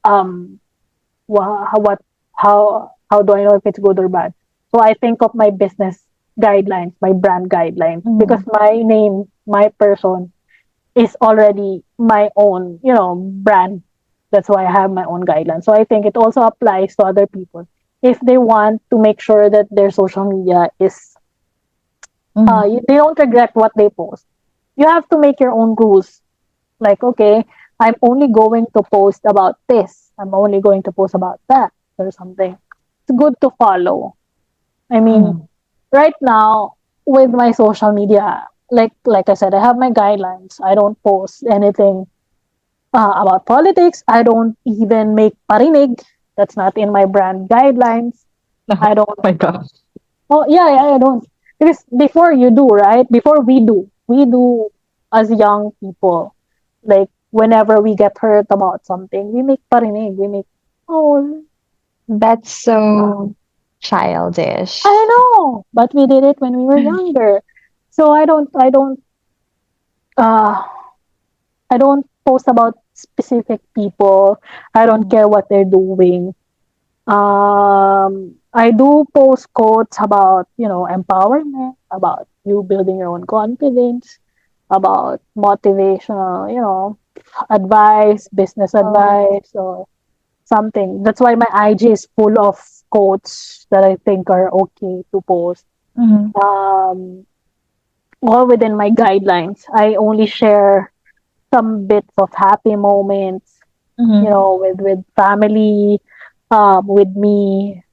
um what how do I know if it's good or bad? So I think of my business guidelines, my brand guidelines, because Mm-hmm. my name, my person is already my own, brand. That's why I have my own guidelines. So I think it also applies to other people. If they want to make sure that their social media is, Mm-hmm. they don't regret what they post, you have to make your own rules. Like, okay, I'm only going to post about this. I'm only going to post about that or something. It's good to follow. I mean, Mm-hmm. right now with my social media, like I said, I have my guidelines. I don't post anything about politics. I don't even make parinig. That's not in my brand guidelines. Oh I don't. my God. Oh yeah, yeah, I don't. Because before you do, right? Before we do as young people, like whenever we get hurt about something, we make parinig. We make, oh, That's so childish. I know, but we did it when we were younger. So uh I don't post about specific people. I don't Mhm. care what they're doing. I do post quotes about, empowerment, about you building your own confidence, about motivational, advice, business Oh. advice, or something. That's why my IG is full of quotes that I think are okay to post. Mhm. Um, all within my guidelines. I only share some bits of happy moments, Mhm. with family, with me,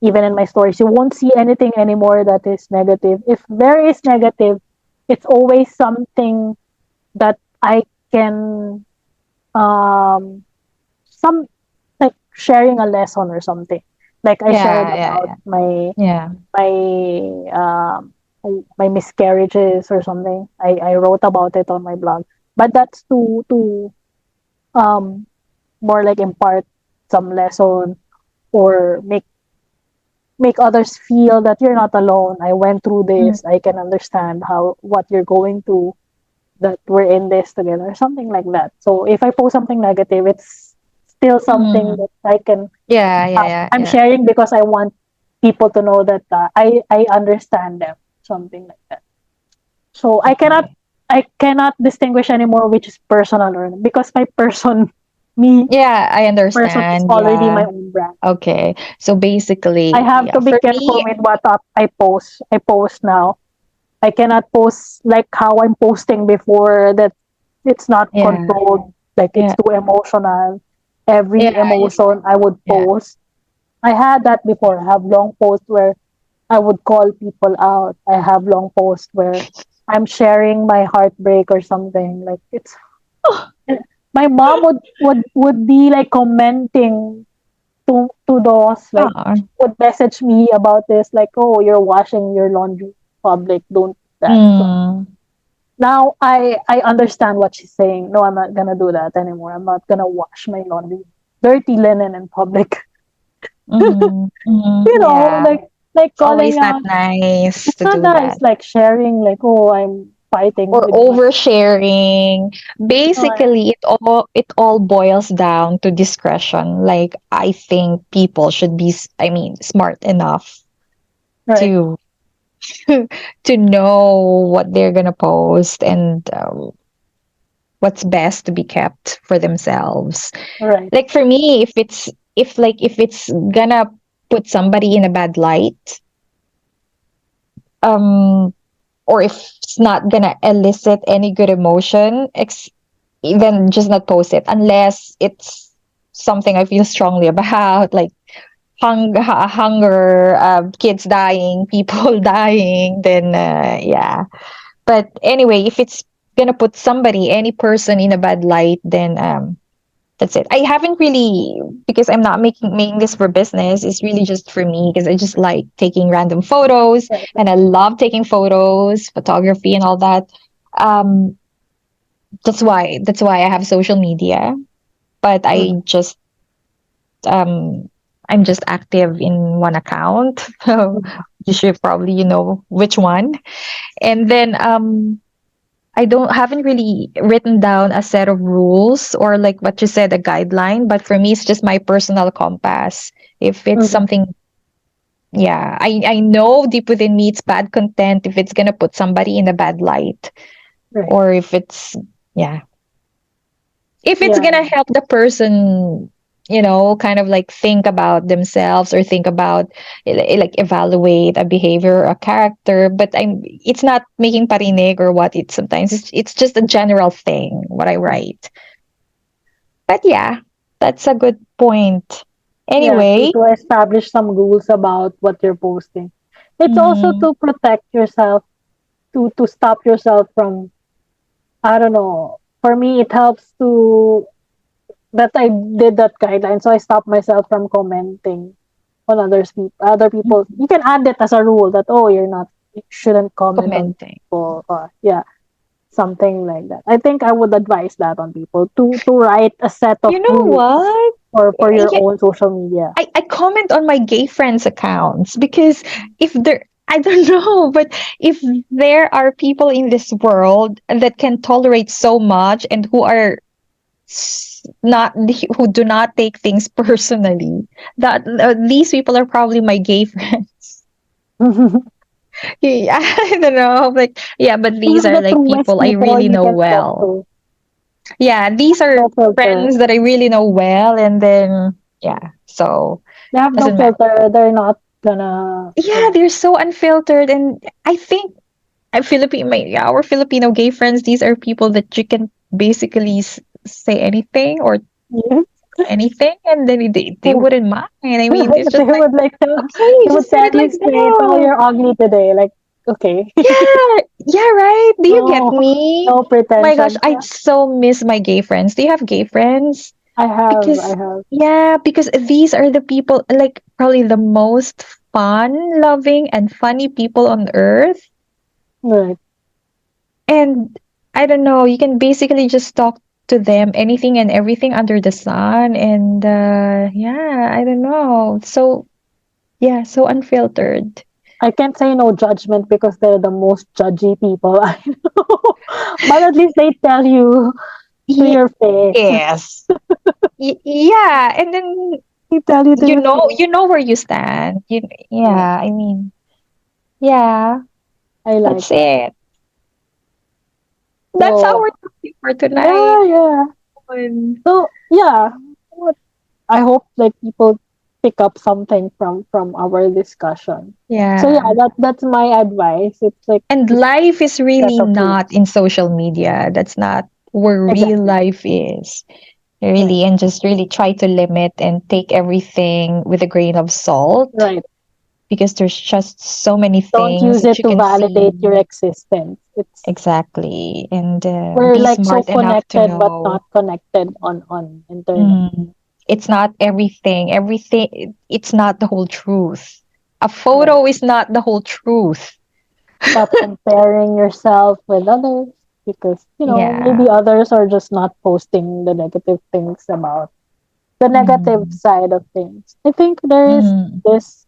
even in my stories. You won't see anything anymore that is negative. If there is negative, it's always something that I can, um, some like sharing a lesson or something. Like I shared Yeah, yeah, about yeah. Yeah. my um my miscarriages or something. I wrote about it on my blog. But that's to um more like impart some lesson, or make others feel that you're not alone. I went through Mhm. this. I can understand how what you're going through, that we're in this together, something like that. So if I post something negative, it's still something Mhm. that I can, Yeah, yeah, yeah, I'm yeah. sharing because I want people to know that I understand them, something like that. So Okay. I cannot distinguish anymore which is personal or not, because my person, me Yeah, I person is understand. already Yeah. my own brand. Okay. So I basically, have yeah, to be for careful me, with what I post. I post now. I cannot post like how I'm posting before, that it's not yeah, controlled, like it's yeah, too emotional. Every yeah, emotion I would yeah. post. I had that before. I have long posts where I would call people out. I have long posts where I'm sharing my heartbreak or something. Like it's my mom would be like commenting to those, like Oh. would message me about this, like, oh, you're washing your laundry public, don't do that. So Mm, now I understand what she's saying. No, I'm not gonna do that anymore. I'm not gonna wash my laundry, dirty linen in public. mhm, mhm, yeah. Like It's calling always not out. nice It's to not do that. that. It's like sharing, like, oh, I'm fighting Or with my. oversharing. Oh, Basically, it all boils down to discretion. Like I think people should be, I mean, smart enough right, to to know what they're gonna post and what's best to be kept for themselves. right, Like for me, if it's gonna put somebody in a bad light, um, or if it's not gonna elicit any good emotion, then just not post it unless it's something I feel strongly about, like hunger, kids dying, people dying. Then yeah. But anyway, if it's gonna put somebody, any person in a bad light, then that's it. I haven't really, because I'm not making this for business. It's really just for me because I just like taking random photos right, and I love taking photos, photography and all that. Um, that's why I have social media. But mm, um I'm just active in one account. So mm, you should probably which one. And then I don't haven't really written down a set of rules or like what you said, a guideline, but for me it's just my personal compass. If it's mm, something, yeah, I know deep within me it's bad content if it's gonna put somebody in a bad light, right, or if it's, yeah, if it's yeah, gonna help the person, kind of like think about themselves or think about, like evaluate a behavior or a character. But it's not making parinig or what. It's just a general thing what I mm. write. But yeah, that's a good point. Yeah, Anyway. to establish some rules about what you're posting. It's also Mm, to protect yourself, to stop yourself from, I don't know. For me, it helps to that I did that guideline, so I stopped myself from commenting on other people. mm, You can add it as a rule that, oh, you shouldn't comment on commenting. people, or yeah, something like that. I think I would advise that on people, to write a set of You know rules what? for your Yeah, own social media. I comment on my gay friends' accounts because if they're I don't know, but if there are people in this world that can tolerate so much and who are not who do not take things personally, that these people are probably my gay friends. Yeah, I don't know, like yeah, but These these are are the like truest people I people really you know can talk well. to. Yeah, these They have are no filter. friends that I really know well, and then yeah, so They have no doesn't matter. filter. They're not gonna, Yeah, they're so unfiltered, and I think our Filipino gay friends, these are people that you can basically say anything or yes. anything, and then they wouldn't mind. I mean, it's just They like, would like to, okay, they would just say tell it you like straight, oh, that. you're ugly today. Like, okay. Yeah, yeah, right. Do you get No, me? no Oh my gosh, pretension. I Yeah, so miss my gay friends. Do you have gay friends? I Because have. yeah, because these are the people like probably the most fun, loving, and funny people on earth. Right. And I don't know, you can basically just talk to them anything and everything under the sun. And yeah, I don't know. So, yeah, so unfiltered. I can't say no judgment because they're the most judgy people I know. But at least they tell you to your face. Yes. Yeah. And then They tell you to your you face. know where you stand. Yeah, Yeah, I mean, yeah, I like that's that. it. That's So, our topic for tonight. yeah, yeah. Um, So, yeah. What I hope like people pick up something from our discussion. So yeah, Yeah. that's my advice. It's like And just life is set really of not rules. in social media. That's not where real Exactly. life is. Right. Really, and just really try to limit and take everything with a grain of salt Right. because there's just so many Don't things use that it you to can validate your see. existence. It's Exactly. And we're be like so smart enough to connected but know. not connected on internet. Mm, it's not everything. It's not the whole truth. A Right. photo is not the whole truth. Stop comparing yourself with others because, maybe Yeah. others are just not posting the negative things about the negative Mm, side of things. I think there is mm. this,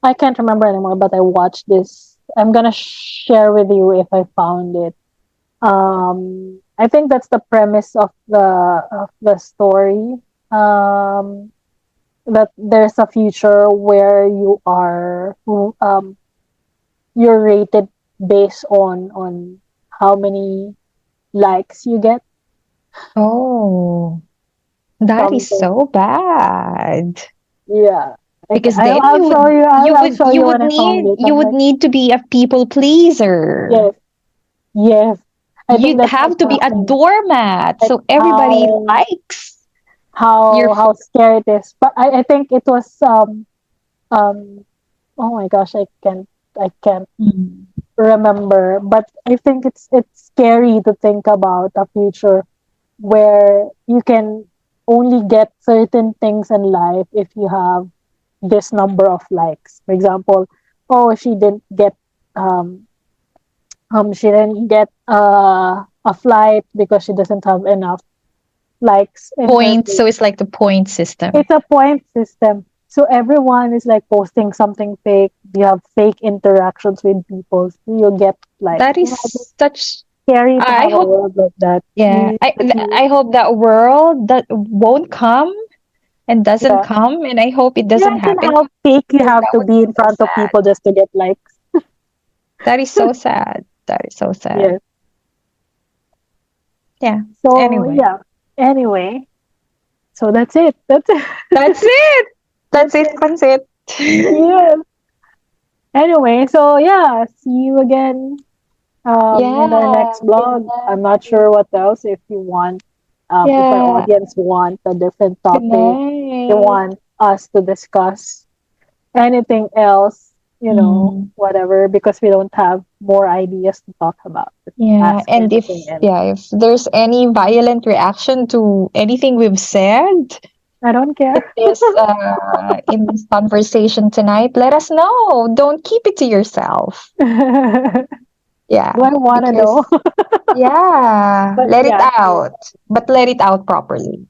I can't remember anymore, but I watched this. I'm gonna share with you if I found it. I think that's the premise of the story. Um, that there's a future where you're rated based on how many likes you get. Oh, that is Something, so bad. yeah. Because I'll, then I'll show you. I'll show you when I found it. you I'm would like, need to be a people pleaser. yes, yes. I think You'd that's have what's to be a happening. doormat Like so everybody how likes your how how scary it is. But I think it was um oh my gosh, I can't Mm. remember. But I think it's scary to think about a future where you can only get certain things in life if you have this number of likes. For example, oh, um she didn't get a flight because she doesn't have enough likes in her Point. page. So it's like the point system. It's a point system. So everyone is like posting something fake. You have fake interactions with people. So you get like, That it's is such. scary to I have a hope. world like that. Yeah. I hope that world that won't come and doesn't Yeah. come, and I hope it doesn't Imagine happen how fake you because have that to would be be in so front of sad. people just to get likes. That is so sad. That is so sad. Yes. Yeah. So Anyway, yeah. Anyway, so that's it. That's it. that's it. That's That's it. it. That's it. Yes. Anyway, so yeah, see you again in our Yeah. next Good vlog. I'm not night. sure what else if you want if our Yeah. audience want a different Good topic, they night. want us to discuss anything else, Mm. whatever, because we don't have more ideas to talk about. Yeah. Ask And anything, anything. if there's any violent reaction to anything we've said I don't care. in this conversation tonight, let us know. Don't keep it to yourself. Do Yeah. I want to know? Because yeah, But let it yeah, out, but let it out properly.